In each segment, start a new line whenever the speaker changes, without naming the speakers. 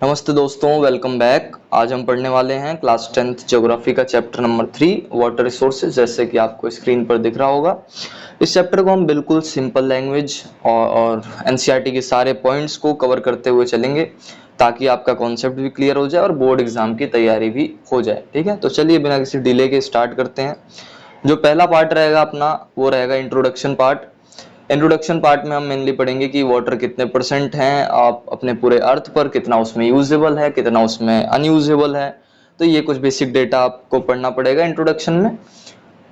नमस्ते दोस्तों, welcome back. आज हम पढ़ने वाले हैं क्लास 10th ज्योग्राफी का चैप्टर नंबर 3 वाटर रिसोर्सेज, जैसे कि आपको स्क्रीन पर दिख रहा होगा। इस चैप्टर को हम बिल्कुल सिंपल लैंग्वेज और एनसीईआरटी के सारे पॉइंट्स को कवर करते हुए चलेंगे, ताकि आपका कॉन्सेप्ट भी क्लियर हो जाए और बोर्ड एग्जाम की तैयारी भी हो जाए। ठीक है, तो चलिए बिना किसी डिले के स्टार्ट करते हैं। जो पहला पार्ट रहेगा अपना, वो रहेगा इंट्रोडक्शन पार्ट। इंट्रोडक्शन पार्ट में हम मेनली पढ़ेंगे कि वाटर कितने परसेंट हैं आप अपने पूरे अर्थ पर, कितना उसमें यूजेबल है, कितना उसमें अनयूजेबल है। तो ये कुछ बेसिक डेटा आपको पढ़ना पड़ेगा इंट्रोडक्शन में।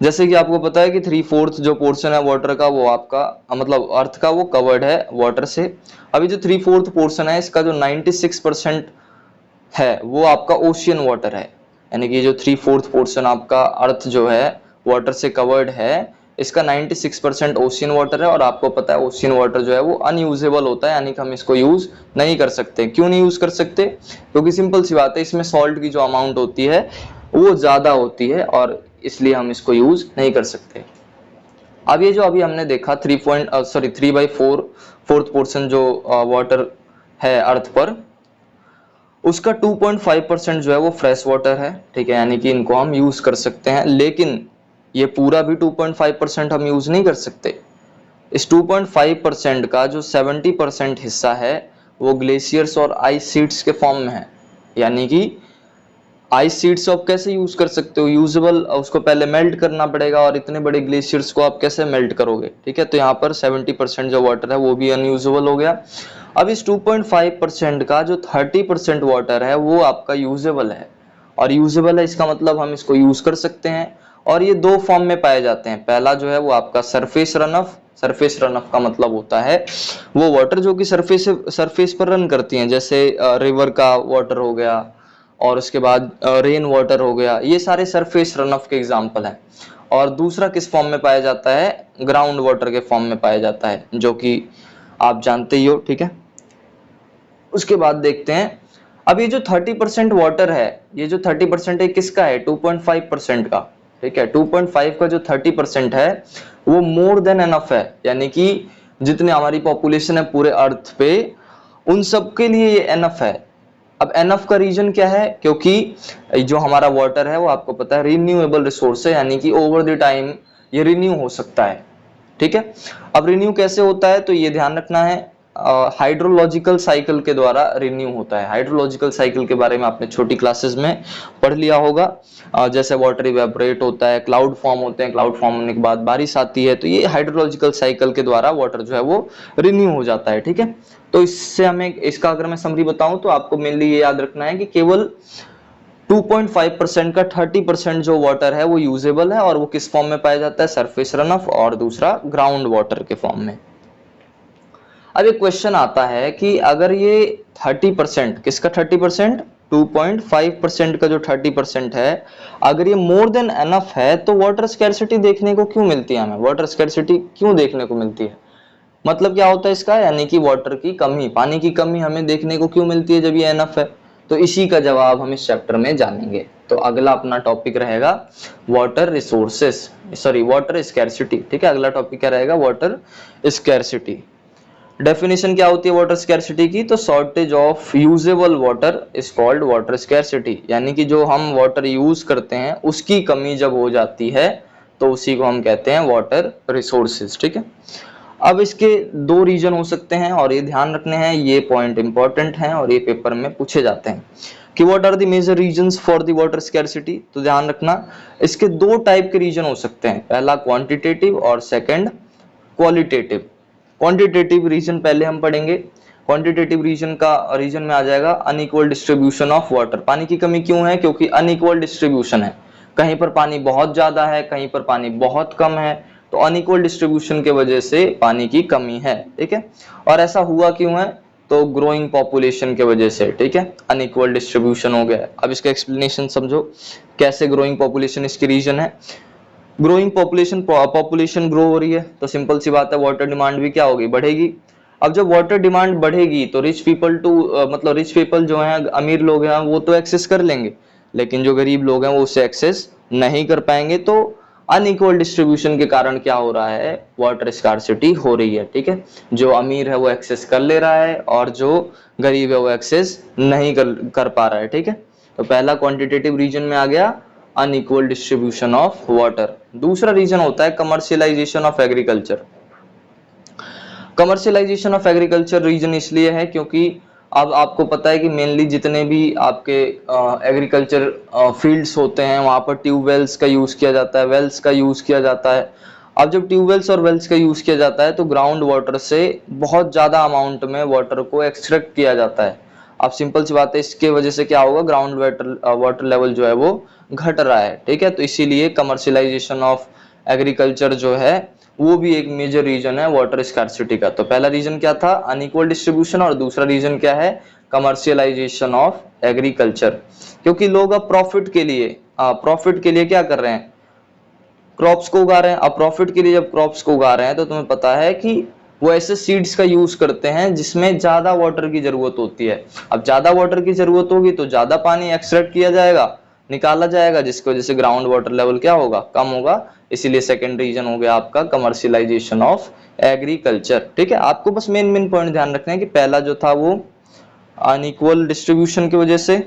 जैसे कि आपको पता है कि 3/4 जो पोर्शन है वाटर का, वो आपका मतलब अर्थ का, वो कवर्ड है वाटर से। अभी जो 3/4 पोर्शन है, इसका जो 96% है वो आपका ओशियन वाटर है। यानी कि जो 3/4 पोर्शन आपका अर्थ जो है वाटर से कवर्ड है, इसका 96% ओशियन वाटर है। और आपको पता है ओशियन वाटर जो है वो अनयूजेबल होता है, यानी कि हम इसको यूज नहीं कर सकते। क्यों नहीं यूज कर सकते? क्योंकि सिंपल सी बात है, इसमें सॉल्ट की जो अमाउंट होती है वो ज्यादा होती है, और इसलिए हम इसको यूज नहीं कर सकते। अब ये जो अभी हमने देखा 3/4 पोर्शन जो वाटर है अर्थ पर, उसका 2.5% जो है वो फ्रेश वाटर है। ठीक है, यानी कि इनको हम यूज कर सकते हैं, लेकिन ये पूरा भी 2.5% हम यूज नहीं कर सकते। इस 2.5% का जो 70% हिस्सा है वो ग्लेशियर्स और आइस शीट्स के फॉर्म में है। यानी कि आइस शीट्स आप कैसे यूज कर सकते हो? यूजेबल, उसको पहले मेल्ट करना पड़ेगा, और इतने बड़े ग्लेशियर्स को आप कैसे मेल्ट करोगे? ठीक है, तो यहाँ पर 70% जो वाटर है वो भी अनयूजेबल हो गया। अब इस 2.5% का जो 30% वाटर है वो आपका यूजेबल है। और यूजेबल है इसका मतलब हम इसको यूज कर सकते हैं। और ये दो फॉर्म में पाए जाते हैं। पहला जो है वो आपका surface run of. Surface run of का मतलब होता है वो वाटर जो कि सरफेस पर रन करती हैं, जैसे रिवर का वाटर हो गया, और उसके बाद रेन वाटर हो गया। ये सारे सरफेस रन ऑफ के एग्जाम्पल हैं। और दूसरा किस फॉर्म में पाया जाता है? ग्राउंड वाटर के फॉर्म में पाया जाता है, जो कि आप जानते ही हो। ठीक है, उसके बाद देखते हैं। अब ये जो 30% वाटर है, ये जो 30% है किसका है? 2.5% का। ठीक है, 2.5 का जो 30% है वो मोर देन एनफ है। यानी कि जितनी हमारी पॉपुलेशन है पूरे अर्थ पे, उन सब के लिए ये एनफ है। अब एनफ का रीजन क्या है? क्योंकि जो हमारा वाटर है वो आपको पता है रिन्यूएबल रिसोर्स है, यानी कि ओवर द टाइम ये रिन्यू हो सकता है। ठीक है, अब रिन्यू कैसे होता है तो ये ध्यान रखना है, हाइड्रोलॉजिकल साइकिल के द्वारा रिन्यू होता है। हाइड्रोलॉजिकल साइकिल के बारे में आपने छोटी क्लासेस में पढ़ लिया होगा। जैसे वाटर इवेपोरेट होता है, क्लाउड फॉर्म होते हैं, क्लाउड फॉर्म होने के बाद बारिश आती है, तो ये हाइड्रोलॉजिकल साइकिल के द्वारा वाटर जो है वो रिन्यू हो जाता है। ठीक है, तो इससे हमें, इसका अगर मैं समरी बताऊं तो आपको मेनली ये याद रखना है कि केवल 2.5% का 30% जो वाटर है वो यूजेबल है, और वो किस फॉर्म में पाया जाता है? सरफेस रन ऑफ, और दूसरा ग्राउंड वाटर के फॉर्म में। अब एक क्वेश्चन आता है कि अगर ये 30%, किसका 30%? 2.5% का जो 30% है, अगर ये मोर देन एनफ है, तो वाटर स्कैर्सिटी देखने को क्यों मिलती है? हमें वाटर स्कैर्सिटी क्यों देखने को मिलती है? मतलब क्या होता है इसका? यानी कि वाटर की कमी, पानी की कमी हमें देखने को क्यों मिलती है जब ये एनफ है? तो इसी का जवाब हम इस चैप्टर में जानेंगे। तो अगला अपना टॉपिक रहेगा water resources, sorry water scarcity. ठीक है, अगला टॉपिक क्या रहेगा? Water scarcity. डेफिनेशन क्या होती है वाटर स्कैर्सिटी की? तो shortage of usable water is called water scarcity. यानी कि जो हम वाटर यूज करते हैं उसकी कमी जब हो जाती है तो उसी को हम कहते हैं वाटर रिसोर्सेज। ठीक है, अब इसके दो रीजन हो सकते हैं, और ये ध्यान रखने हैं, ये पॉइंट इंपॉर्टेंट हैं और ये पेपर में पूछे जाते हैं कि what are the major reasons for the water scarcity. तो ध्यान रखना, इसके दो टाइप के रीजन हो सकते हैं, पहला क्वांटिटेटिव और सेकंड क्वालिटेटिव। क्वांटिटेटिव रीजन पहले हम पढ़ेंगे। क्वांटिटेटिव रीजन का रीजन में आ जाएगा अनइक्वल डिस्ट्रीब्यूशन ऑफ वाटर। पानी की कमी क्यों है? क्योंकि अनइक्वल डिस्ट्रीब्यूशन है, कहीं पर पानी बहुत ज्यादा है, कहीं पर पानी बहुत कम है, तो अनइक्वल डिस्ट्रीब्यूशन के वजह से पानी की कमी है। ठीक है, और ऐसा हुआ क्यों है? तो ग्रोइंग पॉपुलेशन के वजह से। ठीक है, अनइक्वल डिस्ट्रीब्यूशन हो गया। अब इसका एक्सप्लेनेशन समझो, कैसे ग्रोइंग पॉपुलेशन इसकी रीजन है। ग्रोइंग पॉपुलेशन ग्रो हो रही है, तो सिंपल सी बात है वाटर डिमांड भी क्या होगी? बढ़ेगी। अब जब वाटर डिमांड बढ़ेगी तो रिच पीपल जो हैं, अमीर लोग हैं, वो तो एक्सेस कर लेंगे, लेकिन जो गरीब लोग हैं वो उससे एक्सेस नहीं कर पाएंगे। तो अनइक्वल डिस्ट्रीब्यूशन के कारण क्या हो रहा है, वाटर स्कार्सिटी हो रही है। ठीक है, जो अमीर है वो एक्सेस कर ले रहा है और जो गरीब है वो एक्सेस नहीं कर पा रहा है। ठीक है, तो पहला क्वांटिटेटिव रीजन में आ गया अनइक्वल डिस्ट्रीब्यूशन ऑफ वाटर। दूसरा रीजन होता है commercialization of agriculture. Commercialization of agriculture reason इसलिए है क्योंकि अब आपको पता है कि मेनली जितने भी आपके एग्रीकल्चर फील्ड्स होते हैं वहां पर ट्यूबवेल्स का यूज किया जाता है, वेल्स का यूज किया जाता है। अब जब ट्यूबवेल्स और वेल्स का यूज किया जाता है तो ग्राउंड वाटर से बहुत ज्यादा अमाउंट में वाटर को एक्सट्रैक्ट किया जाता है। अब सिंपल सी बात है, इसके वजह से क्या होगा, ग्राउंड वाटर लेवल जो है वो घट रहा है। ठीक है, तो इसीलिए कमर्शियलाइजेशन ऑफ एग्रीकल्चर जो है वो भी एक मेजर रीजन है वाटर स्कार्सिटी का। तो पहला रीजन क्या था, अनइक्वल डिस्ट्रीब्यूशन, और दूसरा रीजन क्या है, कमर्शियलाइजेशन ऑफ एग्रीकल्चर। क्योंकि लोग अब प्रॉफिट के लिए क्या कर रहे हैं, क्रॉप्स को उगा रहे हैं। अब प्रॉफिट के लिए जब क्रॉप्स को उगा रहे हैं तो तुम्हें पता है कि वो ऐसे सीड्स का यूज करते हैं जिसमें ज्यादा वाटर की जरूरत होती है। अब ज्यादा वाटर की जरूरत होगी तो ज्यादा पानी एक्सट्रैक्ट किया जाएगा, निकाला जाएगा, जिसकी वजह से ग्राउंड वाटर लेवल क्या होगा, कम होगा। इसीलिए सेकंड रीजन हो गया आपका कमर्शियलाइजेशन ऑफ एग्रीकल्चर। ठीक है, आपको बस मेन पॉइंट ध्यान रखना है कि पहला जो था वो अनइक्वल डिस्ट्रीब्यूशन की वजह से,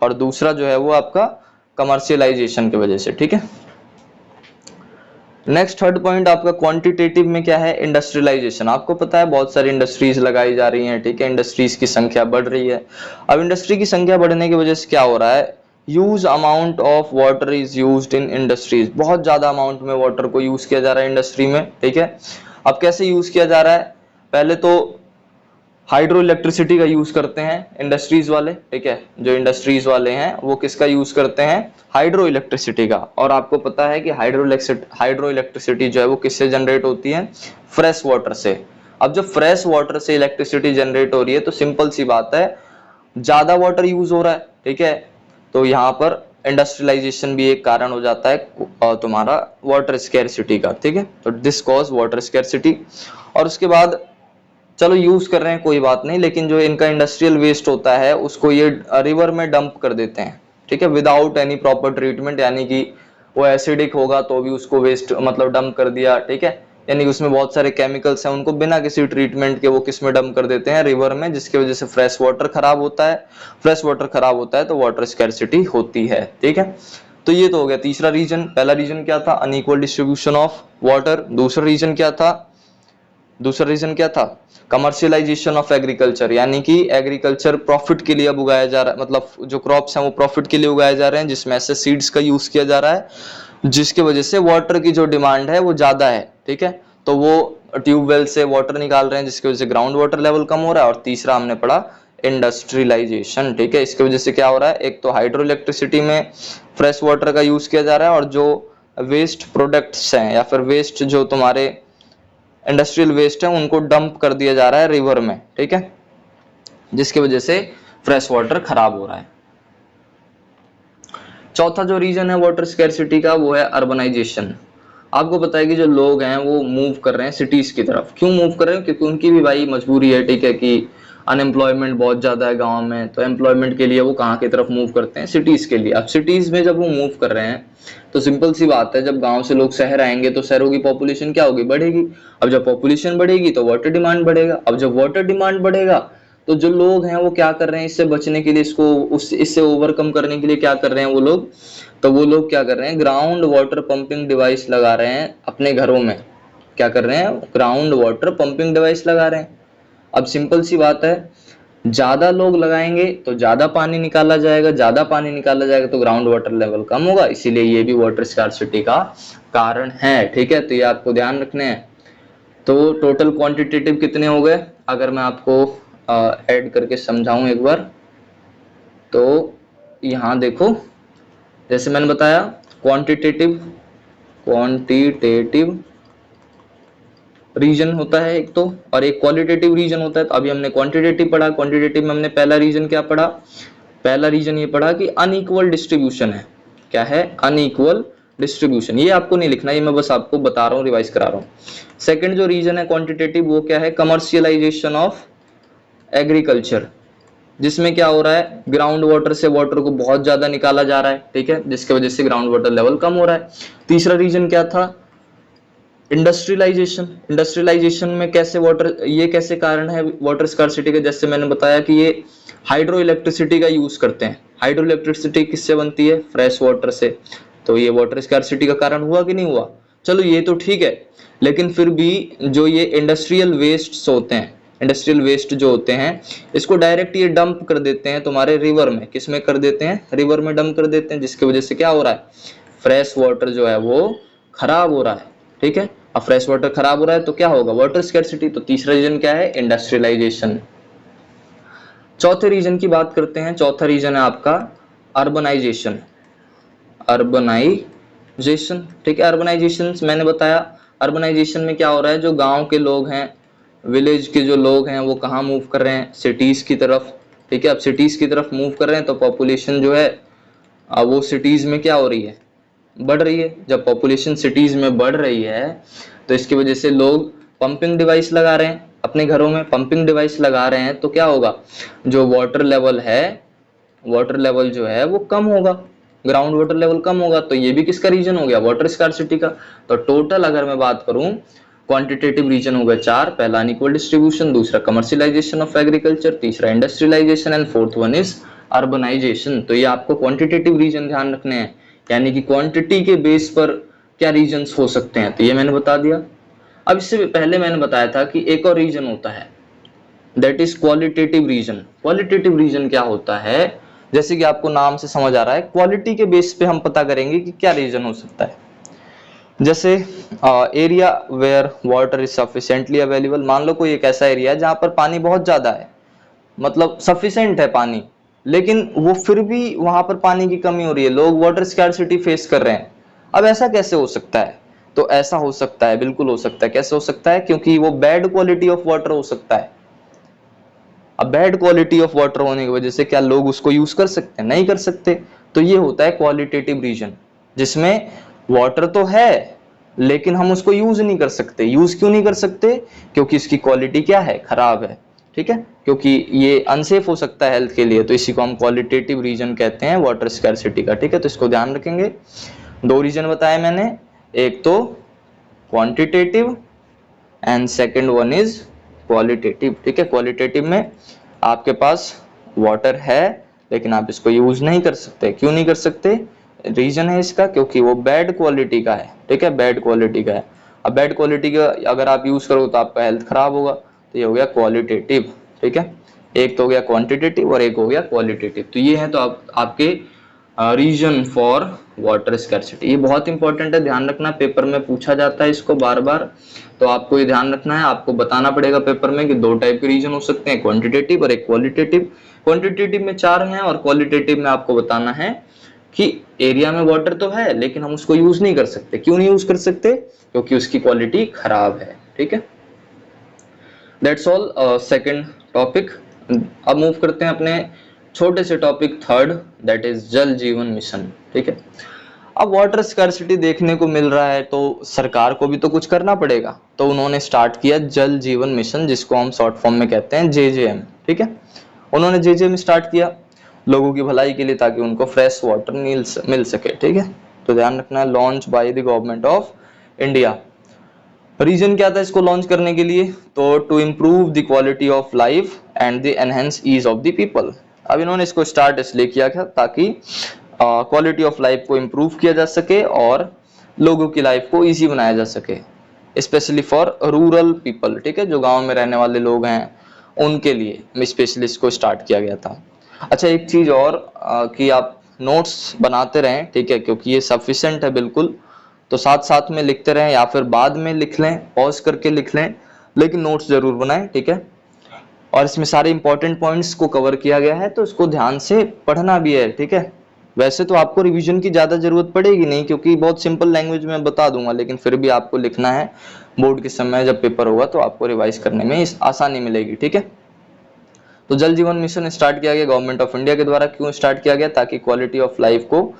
और दूसरा जो है वो आपका कमर्शियलाइजेशन की वजह से। ठीक है, नेक्स्ट थर्ड पॉइंट आपका क्वांटिटेटिव में क्या है, इंडस्ट्रियलाइजेशन। आपको पता है बहुत सारी इंडस्ट्रीज लगाई जा रही हैं। ठीक है, इंडस्ट्रीज की संख्या बढ़ रही है। अब इंडस्ट्री की संख्या बढ़ने की वजह से क्या हो रहा है, use amount of water is used in industries. बहुत ज्यादा अमाउंट में वाटर को यूज किया जा रहा है इंडस्ट्री में। ठीक है, अब कैसे यूज किया जा रहा है, पहले तो हाइड्रो इलेक्ट्रिसिटी का यूज करते हैं इंडस्ट्रीज वाले। ठीक है, जो इंडस्ट्रीज वाले हैं वो किसका यूज करते हैं, हाइड्रो इलेक्ट्रिसिटी का। और आपको पता है कि हाइड्रो इलेक्ट्रिसिटी जो है वो किससे जनरेट होती है, फ्रेश वाटर से। अब जब फ्रेश वाटर से इलेक्ट्रिसिटी जनरेट हो रही है तो सिंपल सी बात है, ज्यादा वाटर यूज हो रहा है। ठीक है, तो यहाँ पर इंडस्ट्रियलाइजेशन भी एक कारण हो जाता है तुम्हारा वाटर स्कैरसिटी का। ठीक है, तो दिस कॉज वाटर स्कैरसिटी। और उसके बाद चलो यूज कर रहे हैं कोई बात नहीं, लेकिन जो इनका इंडस्ट्रियल वेस्ट होता है उसको ये रिवर में डंप कर देते हैं। ठीक है, विदाउट एनी प्रॉपर ट्रीटमेंट, यानी कि वो एसिडिक होगा तो भी उसको वेस्ट मतलब डंप कर दिया। ठीक है, यानी कि उसमें बहुत सारे केमिकल्स हैं, उनको बिना किसी ट्रीटमेंट के वो किस में डंप कर देते हैं, रिवर में, जिसकी वजह से फ्रेश वाटर खराब होता है। फ्रेश वाटर खराब होता है तो वाटर स्कैरसिटी होती है। ठीक है, तो ये तो हो गया तीसरा रीजन। पहला रीजन क्या था, अनइक्वल डिस्ट्रीब्यूशन ऑफ वाटर। दूसरा रीजन क्या था, कमर्शियलाइजेशन ऑफ एग्रीकल्चर, यानी कि एग्रीकल्चर प्रॉफिट के लिए अब उगाया जा रहा है, मतलब जो क्रॉप्स हैं वो प्रॉफिट के लिए उगाए जा रहे हैं, जिसमें ऐसे सीड्स का यूज किया जा रहा है, जिसकी वजह से वाटर की जो डिमांड है वो ज्यादा है। ठीक है, तो वो ट्यूबवेल से वाटर निकाल रहे हैं जिसकी वजह से ग्राउंड वाटर लेवल कम हो रहा है। और तीसरा हमने पढ़ा इंडस्ट्रियलाइजेशन। ठीक है, इसकी वजह से क्या हो रहा है, एक तो हाइड्रो इलेक्ट्रिसिटी में फ्रेश वाटर का यूज किया जा रहा है, और जो वेस्ट प्रोडक्ट्स हैं या फिर वेस्ट जो तुम्हारे इंडस्ट्रियल वेस्ट है उनको डंप कर दिया जा रहा है रिवर में। ठीक है, जिसकी वजह से फ्रेश वाटर खराब हो रहा है। चौथा जो रीजन है वाटर स्कैरसिटी का वो है अर्बनाइजेशन। आपको पता है कि जो लोग हैं वो मूव कर रहे हैं सिटीज की तरफ। क्यों मूव कर रहे हैं, क्योंकि उनकी भी भाई मजबूरी है। ठीक है, कि अनएम्प्लॉयमेंट बहुत ज्यादा है गांव में, तो एम्प्लॉयमेंट के लिए वो कहाँ की तरफ मूव करते हैं, सिटीज के लिए। अब सिटीज में जब वो मूव कर रहे हैं तो सिंपल सी बात है, जब गांव से लोग शहर आएंगे तो शहरों की पॉपुलेशन क्या होगी, बढ़ेगी। अब जब पॉपुलेशन बढ़ेगी तो वाटर डिमांड बढ़ेगा। अब जब वाटर डिमांड बढ़ेगा तो जो लोग हैं वो क्या कर रहे हैं, इससे बचने के लिए, इससे ओवरकम करने के लिए क्या कर रहे हैं वो लोग, तो वो लोग क्या कर रहे हैं, ग्राउंड वाटर पंपिंग डिवाइस लगा रहे हैं अपने घरों में। क्या कर रहे हैं, ग्राउंड वाटर पंपिंग डिवाइस लगा रहे हैं। अब सिंपल सी बात है, ज्यादा लोग लगाएंगे तो ज्यादा पानी निकाला जाएगा, ज्यादा पानी निकाला जाएगा तो ग्राउंड वाटर लेवल कम होगा, इसीलिए ये भी वाटर स्कार्सिटी का कारण है। ठीक है, तो ये आपको ध्यान रखने हैं। तो टोटल क्वांटिटेटिव कितने हो गए, अगर मैं आपको ऐड करके समझाऊं एक बार, तो यहाँ देखो, जैसे मैंने बताया क्वांटिटेटिव रीजन होता है एक तो, और एक क्वालिटेटिव रीजन होता है। तो अभी हमने क्वांटिटेटिव पढ़ा, क्वांटिटेटिव में हमने पहला रीजन क्या पढ़ा, पहला रीजन ये पढ़ा कि अनइक्वल डिस्ट्रीब्यूशन है। क्या है, अनइक्वल डिस्ट्रीब्यूशन। ये आपको नहीं लिखना, ये मैं बस आपको बता रहा हूँ, रिवाइज करा रहा हूँ। सेकंड जो रीजन है क्वांटिटेटिव वो क्या है, कमर्शियलाइजेशन ऑफ एग्रीकल्चर। जिसमें क्या हो रहा है, ग्राउंड वाटर से वाटर को बहुत ज्यादा निकाला जा रहा है, ठीक है, जिसकी वजह से ग्राउंड वाटर लेवल कम हो रहा है। तीसरा रीजन क्या था, इंडस्ट्रियलाइजेशन। इंडस्ट्रियलाइजेशन में कैसे वाटर, ये कैसे कारण है वाटर स्कार्सिटी का, जैसे मैंने बताया कि ये हाइड्रो इलेक्ट्रिसिटी का यूज करते हैं। हाइड्रो इलेक्ट्रिसिटी किससे बनती है, फ्रेश वाटर से। तो ये वाटर स्कार्सिटी का कारण हुआ कि नहीं हुआ, चलो ये तो ठीक है। लेकिन फिर भी जो ये इंडस्ट्रियल वेस्ट होते हैं, इंडस्ट्रियल वेस्ट जो होते हैं, इसको डायरेक्ट ये डंप कर देते हैं तुम्हारे रिवर में। किस में कर देते हैं, रिवर में डंप कर देते हैं, जिसकी वजह से क्या हो रहा है, फ्रेश वाटर जो है वो खराब हो रहा है, ठीक है। अब फ्रेश वाटर खराब हो रहा है तो क्या होगा, वाटर स्कैर्सिटी। तो तीसरा रीजन क्या है, इंडस्ट्रियलाइजेशन। चौथे रीजन की बात करते हैं। चौथा रीजन है आपका अर्बनाइजेशन। अर्बनाइजेशन, ठीक है। अर्बनाइजेशन मैंने बताया, अर्बनाइजेशन में क्या हो रहा है, जो गांव के लोग हैं, विलेज के जो लोग हैं, वो कहाँ मूव कर रहे हैं, सिटीज की तरफ, ठीक है। अब सिटीज की तरफ मूव कर रहे हैं तो पॉपुलेशन जो है वो सिटीज में क्या हो रही है, बढ़ रही है। जब पॉपुलेशन सिटीज में बढ़ रही है तो इसकी वजह से लोग पंपिंग डिवाइस लगा रहे हैं अपने घरों में। पंपिंग डिवाइस लगा रहे हैं तो क्या होगा, जो वाटर लेवल है, वाटर लेवल जो है वो कम होगा, ग्राउंड वाटर लेवल कम होगा। तो ये भी किसका रीजन हो गया, वाटर स्कार्सिटी का। तो टोटल अगर मैं बात करूं, क्वांटिटेटिव रीजन हो गया 4। पहला अनइक्वल डिस्ट्रीब्यूशन, दूसरा कमर्शियलाइजेशन ऑफ एग्रीकल्चर, तीसरा industrialization and fourth one is urbanization. तो ये आपको क्वांटिटेटिव रीजन ध्यान रखने हैं, यानी कि क्वांटिटी के बेस पर क्या रीजन्स हो सकते हैं, तो ये मैंने बता दिया। अब इससे पहले मैंने बताया था कि एक और रीजन होता है, that is qualitative reason. Qualitative reason क्या होता है, जैसे कि आपको नाम से समझ आ रहा है, क्वालिटी के बेस पे हम पता करेंगे कि क्या रीजन हो सकता है। जैसे area where water is sufficiently available. मान लो कोई एक ऐसा एरिया है जहां पर पानी बहुत ज्यादा है, मतलब सफिशिएंट है पानी, लेकिन वो फिर भी वहां पर पानी की कमी हो रही है, लोग वाटर स्कैर्सिटी फेस कर रहे हैं। अब ऐसा कैसे हो सकता है, तो ऐसा हो सकता है, बिल्कुल हो सकता है। कैसे हो सकता है, क्योंकि वो बैड क्वालिटी ऑफ वाटर हो सकता है। अब बैड क्वालिटी ऑफ वाटर होने की वजह से क्या लोग उसको यूज कर सकते हैं, नहीं कर सकते। तो ये होता है क्वालिटेटिव रीजन, जिसमें वाटर तो है लेकिन हम उसको यूज नहीं कर सकते। यूज क्यों नहीं कर सकते, क्योंकि इसकी क्वालिटी क्या है, खराब है, ठीक है, क्योंकि ये अनसेफ हो सकता है हेल्थ के लिए। तो इसी को हम क्वालिटेटिव रीजन कहते हैं वाटर स्कैर्सिटी का, ठीक है। तो इसको ध्यान रखेंगे। 2 रीजन बताए मैंने, एक तो quantitative and second one is qualitative, ठीक है। क्वालिटेटिव में आपके पास वाटर है लेकिन आप इसको यूज नहीं कर सकते। क्यों नहीं कर सकते, रीजन है इसका, क्योंकि वो बैड क्वालिटी का है, ठीक है, बैड क्वालिटी का है। अब बैड क्वालिटी का अगर आप यूज करोगे तो आपका हेल्थ खराब होगा। तो ये हो गया क्वालिटेटिव, ठीक है। एक तो हो गया क्वांटिटेटिव और एक हो गया क्वालिटेटिव। तो ये है तो आपके रीजन फॉर वाटर स्कैर्सिटी। ये बहुत इंपॉर्टेंट है, ध्यान रखना, पेपर में पूछा जाता है इसको बार बार। तो आपको ये ध्यान रखना है, आपको बताना पड़ेगा पेपर में कि 2 टाइप के रीजन हो सकते हैं, क्वांटिटेटिव और एक क्वालिटेटिव। क्वांटिटेटिव में 4 हैं और क्वालिटेटिव में आपको बताना है कि एरिया में वाटर तो है लेकिन हम उसको यूज नहीं कर सकते। क्यों नहीं यूज कर सकते, क्योंकि उसकी क्वालिटी खराब है, ठीक है। That's all second topic. अब मूव करते हैं अपने छोटे से टॉपिक थर्ड, दैट इज जल जीवन मिशन, ठीक है। अब वाटर स्कार्सिटी देखने को मिल रहा है तो सरकार को भी तो कुछ करना पड़ेगा। तो उन्होंने स्टार्ट किया जल जीवन मिशन, जिसको हम शॉर्ट फॉर्म में कहते हैं JJM, ठीक है। उन्होंने JJM स्टार्ट किया लोगों की भलाई के लिए, ताकि उनको फ्रेश वाटर मिल सके, ठीक है। तो ध्यान रखना, launch by the government of India. Reason क्या था इसको लॉन्च करने के लिए, तो to improve the quality of life and the enhance ease of the people. अब इन्होंने इसको स्टार्ट इसलिए किया था ताकि क्वालिटी ऑफ लाइफ को इम्प्रूव किया जा सके और लोगों की लाइफ को इजी बनाया जा सके, स्पेशली फॉर रूरल पीपल, ठीक है, जो गांव में रहने वाले लोग हैं उनके लिए स्पेशली इसको स्टार्ट किया गया था। अच्छा, एक चीज और कि आप नोट्स बनाते रहें, ठीक है, क्योंकि ये सफिशिएंट है बिल्कुल। तो साथ साथ में लिखते रहें या फिर बाद में लिख लें, पॉज करके लिख लें, लेकिन नोट्स जरूर बनाएं, ठीक है। और इसमें सारे इंपॉर्टेंट पॉइंट्स को कवर किया गया है तो इसको ध्यान से पढ़ना भी है, ठीक है। वैसे तो आपको रिवीजन की ज्यादा जरूरत पड़ेगी नहीं, क्योंकि बहुत सिंपल लैंग्वेज में बता दूंगा, लेकिन फिर भी आपको लिखना है। बोर्ड के समय जब पेपर होगा तो आपको रिवाइज करने में आसानी मिलेगी, ठीक है। तो जल जीवन मिशन स्टार्ट किया गया गवर्नमेंट ऑफ इंडिया के द्वारा। क्यों स्टार्ट किया गया, ताकि क्वालिटी ऑफ लाइफ को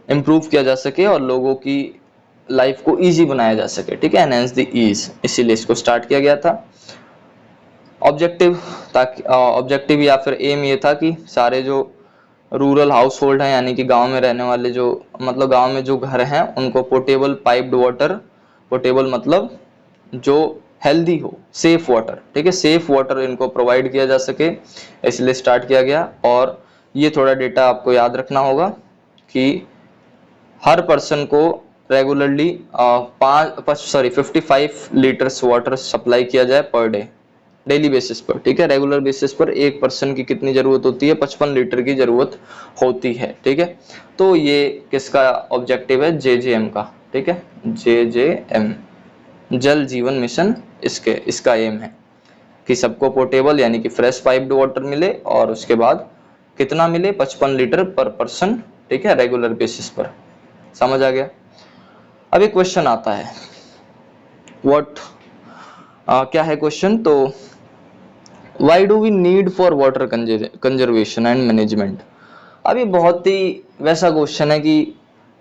इम्प्रूव किया जा सके और लोगों की लाइफ को इजी बनाया जा सके, ठीक है, एनहांस द ईज, इसीलिए इसको स्टार्ट किया गया था। ऑब्जेक्टिव, ताकि ऑब्जेक्टिव या फिर एम ये था कि सारे जो रूरल हाउस होल्ड हैं, यानी कि गांव में रहने वाले जो, मतलब गांव में जो घर हैं, उनको पोर्टेबल पाइप्ड वाटर, पोर्टेबल मतलब जो हेल्दी हो, सेफ वाटर, ठीक है, सेफ वाटर इनको प्रोवाइड किया जा सके, इसलिए स्टार्ट किया गया। और ये थोड़ा डेटा आपको याद रखना होगा कि हर पर्सन को रेगुलरली 55 लीटर्स वाटर सप्लाई किया जाए पर डे, डेली बेसिस पर, ठीक है। रेगुलर बेसिस पर एक पर्सन की कितनी जरूरत होती है? 55 लीटर की जरूरत होती है, ठीक है। तो ये किसका ऑब्जेक्टिव है? जेजेएम का, ठीक है, जेजेएम, जल जीवन मिशन, इसका एम है कि सबको पोर्टेबल यानी कि फ्रेश पाइप्ड वाटर मिले, और उसके बाद कितना मिले? 55 लीटर पर पर्सन, ठीक है, रेगुलर बेसिस पर। समझ आ गया? अब एक क्वेश्चन आता है, क्या है क्वेश्चन? तो why do we need for water conservation and management? अब ये बहुत ही वैसा क्वेश्चन है कि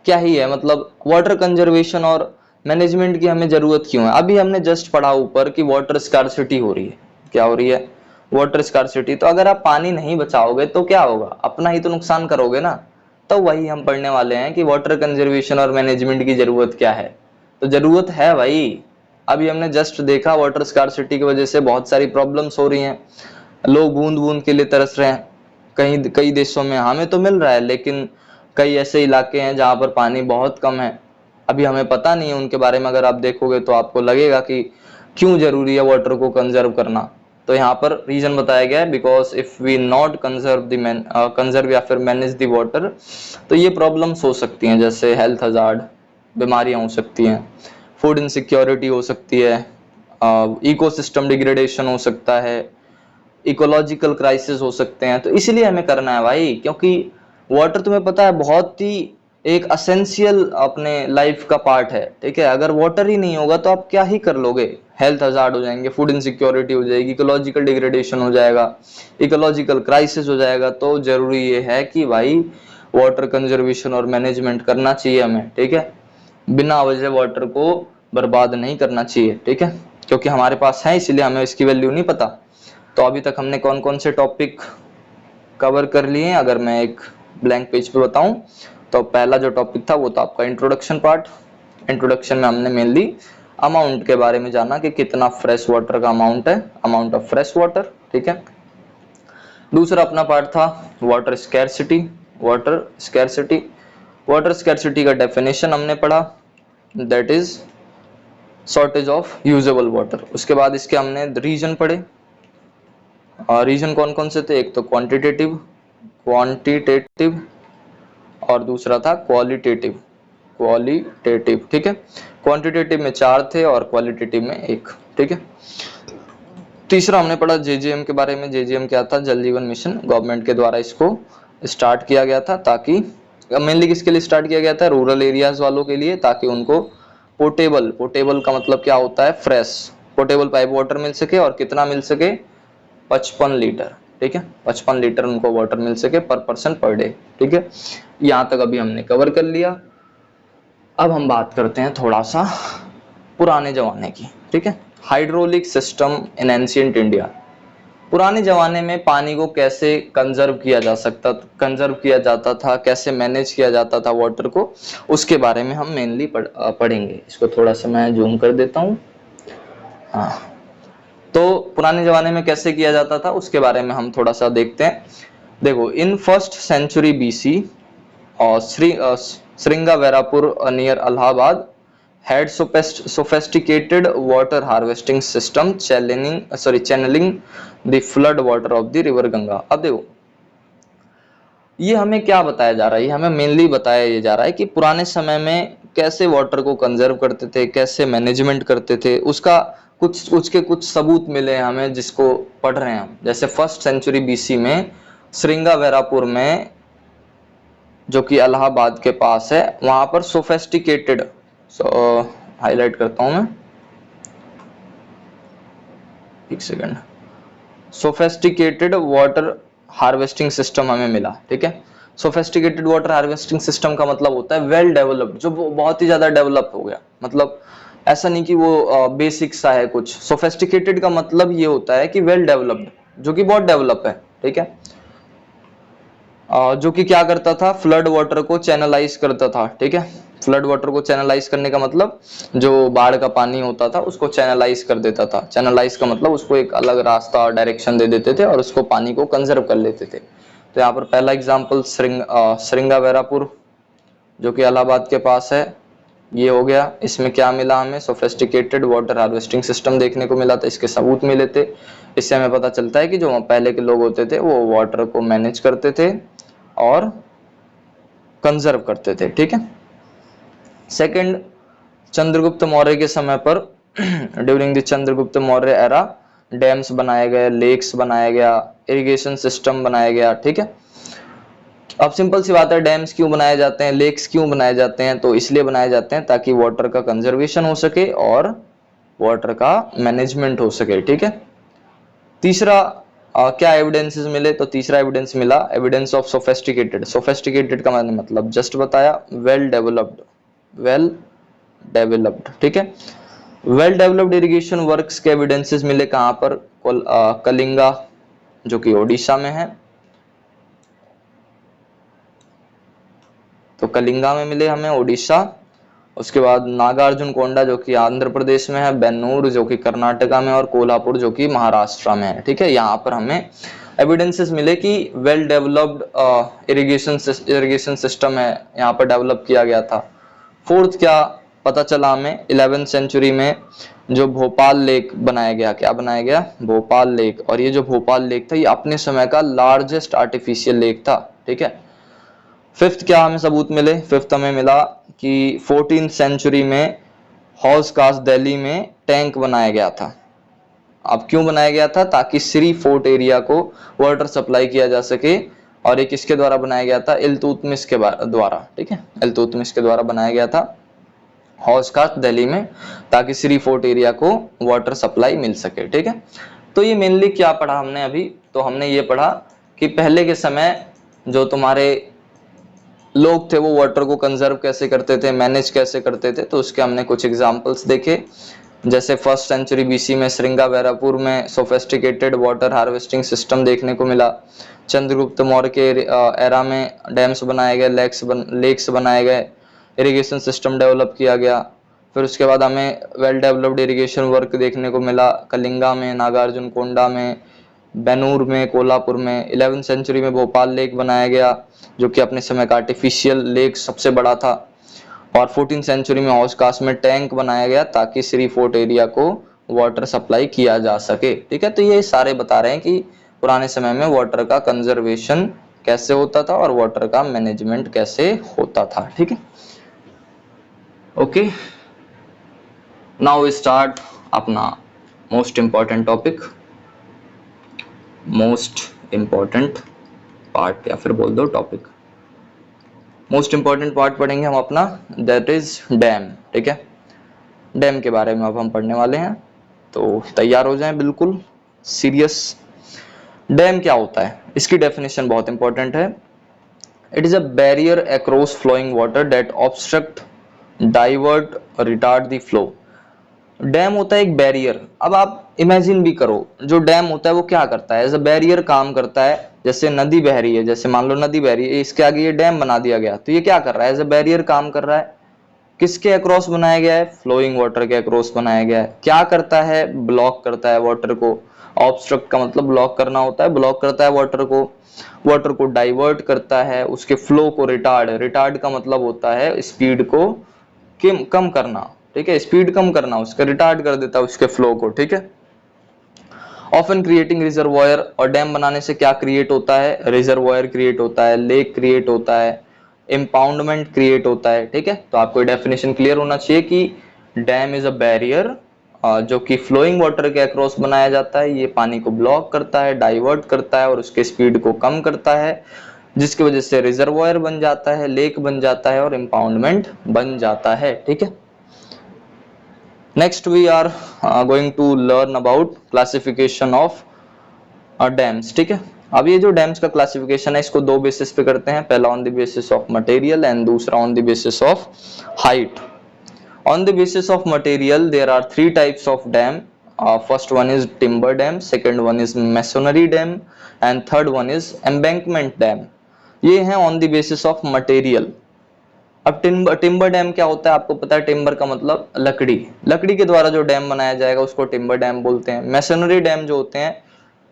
क्या ही है, मतलब वाटर कंजर्वेशन और मैनेजमेंट की हमें जरूरत क्यों है? अभी हमने जस्ट पढ़ा ऊपर कि वाटर स्कार्सिटी हो रही है। क्या हो रही है? Water scarcity. तो अगर आप पानी नहीं बचाओगे तो क्या होगा? अपना ही तो नुकसान करोगे ना। तो वही हम पढ़ने वाले हैं कि वाटर कंजर्वेशन और मैनेजमेंट की जरूरत क्या है। तो जरूरत है भाई। अभी हमने जस्ट देखा वाटर स्कार्सिटी की वजह से बहुत सारी प्रॉब्लम्स हो रही हैं, लोग बूंद बूंद के लिए तरस रहे हैं। कई देशों में हमें तो मिल रहा है, लेकिन कई ऐसे इलाके हैं जहां पर पानी बहुत कम है, अभी हमें पता नहीं है उनके बारे में। अगर आप देखोगे तो आपको लगेगा कि क्यों जरूरी है वाटर को कंजर्व करना। तो यहाँ पर रीजन बताया गया है, because if we not conserve या फिर मैनेज द वाटर, तो ये प्रॉब्लम्स हो सकती हैं, जैसे हेल्थ हजार्ड, बीमारियां हो सकती हैं, फूड इनसिक्योरिटी हो सकती है, इकोसिस्टम डिग्रेडेशन हो सकता है, इकोलॉजिकल क्राइसिस हो सकते हैं। तो इसलिए हमें करना है भाई, क्योंकि वाटर तुम्हें पता है बहुत ही एक असेंशियल अपने लाइफ का पार्ट है, ठीक है। अगर वाटर ही नहीं होगा तो आप क्या ही कर लोगे? हेल्थ हजार्ड हो जाएंगे, फूड इनसिक्योरिटी हो जाएगी, इकोलॉजिकल डिग्रेडेशन हो जाएगा, इकोलॉजिकल क्राइसिस हो जाएगा। तो जरूरी ये है कि भाई वाटर कंजर्वेशन और मैनेजमेंट करना चाहिए हमें, ठीक है। बिना वजह वाटर को बर्बाद नहीं करना चाहिए, ठीक है, क्योंकि हमारे पास है, इसलिए हमें इसकी वैल्यू नहीं पता। तो अभी तक हमने कौन कौन से टॉपिक कवर कर लिए हैं? अगर मैं एक ब्लैंक पेज पे बताऊं तो पहला जो टॉपिक था वो था आपका इंट्रोडक्शन पार्ट। इंट्रोडक्शन में हमने मेनली अमाउंट के बारे में जाना कि कितना फ्रेश वाटर का अमाउंट है, अमाउंट ऑफ फ्रेश वाटर, ठीक है। दूसरा अपना पार्ट था water scarcity. Water scarcity, water scarcity का डेफिनेशन हमने पढ़ा, that is shortage of usable water. उसके बाद इसके हमने रीजन पढ़े। रीजन कौन कौन से थे? एक तो क्वांटिटेटिव और दूसरा था क्वालिटेटिव, ठीक है। क्वांटिटेटिव में 4 थे और क्वालिटेटिव में 1, ठीक है। तीसरा हमने पढ़ा जेजेएम के बारे में। जेजेएम क्या था? जल जीवन मिशन, गवर्नमेंट के द्वारा इसको स्टार्ट किया गया था, ताकि मेनली किसके लिए स्टार्ट किया गया था? रूरल एरियाज वालों के लिए, ताकि उनको पोर्टेबल का मतलब क्या होता है? फ्रेश पोर्टेबल पाइप वाटर मिल सके, और कितना मिल सके? 55 लीटर, ठीक है, 55 लीटर उनको वाटर मिल सके पर पर्सन पर डे, ठीक है। यहाँ तक अभी हमने कवर कर लिया। अब हम बात करते हैं थोड़ा सा पुराने जमाने की, ठीक है। Hydraulic system in ancient India. पुराने जमाने में पानी को कैसे कंजर्व किया जाता था, कैसे मैनेज किया जाता था वाटर को, उसके बारे में हम मेनली पढ़ेंगे। इसको थोड़ा सा मैं जूम कर देता हूँ। हाँ, तो पुराने जमाने में कैसे किया जाता था उसके बारे में हम थोड़ा सा देखते हैं। देखो, इन 1st सेंचुरी BC और Shringaverapur near Allahabad had sophisticated water harvesting system channeling the flood water of the river Ganga। अब देखो, ये हमें क्या बताया जा रहा है? ये हमें मेनली बताया ये जा रहा है कि पुराने समय में कैसे वाटर को कंजर्व करते थे, कैसे मैनेजमेंट करते थे, उसके कुछ सबूत मिले हमें, जिसको पढ़ रहे हैं हम। जैसे 1st सेंचुरी BC में श्रृंगावेरापुर में, जो कि इलाहाबाद के पास है, वहां पर सोफेस्टिकेटेड, हाईलाइट करता हूं मैं, एक second, sophisticated water harvesting system हमें मिला, ठीक है। सोफेस्टिकेटेड वाटर हार्वेस्टिंग सिस्टम का मतलब होता है वेल डेवलप्ड, जो बहुत ही ज्यादा डेवलप हो गया। मतलब ऐसा नहीं कि वो बेसिक सा है कुछ। सोफेस्टिकेटेड का मतलब ये होता है कि वेल डेवलप्ड, जो कि बहुत डेवलप है, ठीक है। जो कि क्या करता था, फ्लड वाटर को चैनलाइज करता था, ठीक है। फ्लड वाटर को चैनलाइज करने का मतलब जो बाढ़ का पानी होता था उसको चैनलाइज कर देता था। चैनलाइज का मतलब उसको एक अलग रास्ता, डायरेक्शन दे देते थे और उसको पानी को कंजर्व कर लेते थे। तो यहाँ पर पहला एग्जाम्पल श्रृंगावेरापुर जो कि इलाहाबाद के पास है, ये हो गया। इसमें क्या मिला हमें, सोफेस्टिकेटेड वाटर हार्वेस्टिंग सिस्टम देखने को मिला था, इसके सबूत मिले थे। इससे हमें पता चलता है कि जो पहले के लोग होते थे वो वाटर को मैनेज करते थे और कंजर्व करते थे, ठीक है। सेकंड, चंद्रगुप्त मौर्य के समय पर during the Chandragupta Maurya era dams बनाए गए, लेक्स बनाया गया, इरिगेशन सिस्टम बनाया गया, ठीक है। अब सिंपल सी बात है, डैम्स क्यों बनाए जाते हैं, लेक्स क्यों बनाए जाते हैं, तो इसलिए बनाए जाते हैं ताकि वाटर का कंजर्वेशन हो सके और वाटर का मैनेजमेंट हो सके, ठीक है। तीसरा क्या एविडेंसेस मिले, तो तीसरा एविडेंस मिला एविडेंस ऑफ सोफेस्टिकेटेड। सोफेस्टिकेटेड का मैंने मतलब जस्ट बताया, वेल डेवलप्ड, वेल डेवलप्ड, ठीक है। वेल डेवलप्ड इरिगेशन वर्क्स के एविडेंसेस मिले कहां पर, कलिंगा जो कि ओडिशा में है, तो कलिंगा में मिले हमें, ओडिशा। उसके बाद नागार्जुन कोंडा जो कि आंध्र प्रदेश में है, बेन्नूर जो कि कर्नाटका में, और कोल्हापुर जो कि महाराष्ट्र में है, ठीक है। यहाँ पर हमें एविडेंसेस मिले कि वेल डेवलप्ड इरिगेशन सिस्टम है, यहाँ पर डेवलप किया गया था। फोर्थ क्या पता चला हमें, 11वीं सेंचुरी में जो भोपाल लेक बनाया गया, क्या बनाया गया, भोपाल लेक। और ये जो भोपाल लेक था ये अपने समय का लार्जेस्ट आर्टिफिशियल लेक था, ठीक है। फिफ्थ क्या हमें सबूत मिले, फिफ्थ हमें मिला कि 14वीं सेंचुरी में हौज खास दिल्ली में टैंक बनाया गया था। अब क्यों बनाया गया था, ताकि श्री फोर्ट एरिया को वाटर सप्लाई किया जा सके। और ये किसके द्वारा बनाया गया था, इल्तुतमिश के द्वारा, ठीक है, इल्तुतमिश के द्वारा बनाया गया था हौज खास दिल्ली में, ताकि श्री फोर्ट एरिया को वाटर सप्लाई मिल सके, ठीक है। तो ये मेनली क्या पढ़ा हमने अभी, तो हमने ये पढ़ा कि पहले के समय जो तुम्हारे लोग थे वो वाटर को कंजर्व कैसे करते थे, मैनेज कैसे करते थे, तो उसके हमने कुछ एग्जांपल्स देखे। जैसे 1st सेंचुरी बीसी में श्रृंगावेरापुर में सोफेस्टिकेटेड वाटर हार्वेस्टिंग सिस्टम देखने को मिला। चंद्रगुप्त मौर्य के एरा में डैम्स बनाए गए, लेक्स बनाए गए, इरिगेशन सिस्टम डेवलप किया गया। फिर उसके बाद हमें वेल डेवलप्ड इरिगेशन वर्क देखने को मिला कलिंगा में, नागार्जुन कोंडा में, बेनूर में, कोल्हापुर में। 11वीं सेंचुरी में भोपाल लेक बनाया गया जो कि अपने समय का आर्टिफिशियल लेक सबसे बड़ा था। और 14वीं सेंचुरी में हौज खास में टैंक बनाया गया ताकि श्री फोर्ट एरिया को वाटर सप्लाई किया जा सके, ठीक है। तो ये सारे बता रहे हैं कि पुराने समय में वाटर का कंजर्वेशन कैसे होता था और वाटर का मैनेजमेंट कैसे होता था, ठीक है। ओके, नाउ वी स्टार्ट अपना most important topic, most important part या फिर बोल दो टॉपिक। मोस्ट इंपॉर्टेंट पार्ट पढ़ेंगे हम अपना, दैट इज डैम, ठीक है। डैम के बारे में अब हम पढ़ने वाले हैं, तो तैयार हो जाएं बिल्कुल सीरियस। डैम क्या होता है, इसकी डेफिनेशन बहुत इंपॉर्टेंट है। It is a barrier across flowing water that obstruct, divert, retard the flow. Dam होता है एक बैरियर। अब आप इमेजिन भी करो, जो डैम होता है वो क्या करता है, एज अ बैरियर काम करता है। जैसे नदी बह रही है, जैसे मान लो नदी बह रही है, इसके आगे ये डैम बना दिया गया, तो ये क्या कर रहा है, एज अ बैरियर काम कर रहा है। किसके अक्रॉस बनाया गया है, फ्लोइंग वाटर के अक्रॉस बनाया गया है। क्या करता है, ब्लॉक करता है वाटर को। ऑब्स्ट्रक्ट का मतलब ब्लॉक करना होता है, ब्लॉक करता है वाटर को डाइवर्ट करता है, उसके फ्लो को रिटार्ड, रिटार्ड का मतलब होता है स्पीड को कम करना, ठीक है, स्पीड कम करना, उसका रिटार्ड कर देता है उसके फ्लो को, ठीक है। ऑफन क्रिएटिंग रिजर्वायर, और डैम बनाने से क्या क्रिएट होता है, रिजर्वायर क्रिएट होता है, लेक क्रिएट होता है, इम्पाउंडमेंट क्रिएट होता है, ठीक है। तो आपको डेफिनेशन क्लियर होना चाहिए कि डैम इज अ बैरियर जो कि फ्लोइंग वाटर के अक्रॉस बनाया जाता है। ये पानी को ब्लॉक करता है, डाइवर्ट करता है और उसके स्पीड को कम करता है, जिसकी वजह से रिजर्वायर बन जाता है, लेक बन जाता है और इम्पाउंडमेंट बन जाता है, ठीक है। Next we are going to learn about classification of dams, ठीक है। अब ये जो डैम्स का क्लासिफिकेशन है इसको दो बेसिस पे करते हैं, पहला on the basis of material and दूसरा on the basis of height. On the basis of material, there are three types of dam. First one is timber dam, second one is masonry dam, and third one is embankment dam. ये हैं on the basis of material. अब timber dam क्या होता है, आपको पता है timber का मतलब लकड़ी के द्वारा जो डैम बनाया जाएगा उसको टिम्बर डैम बोलते हैं। मैसनरी डैम जो होते हैं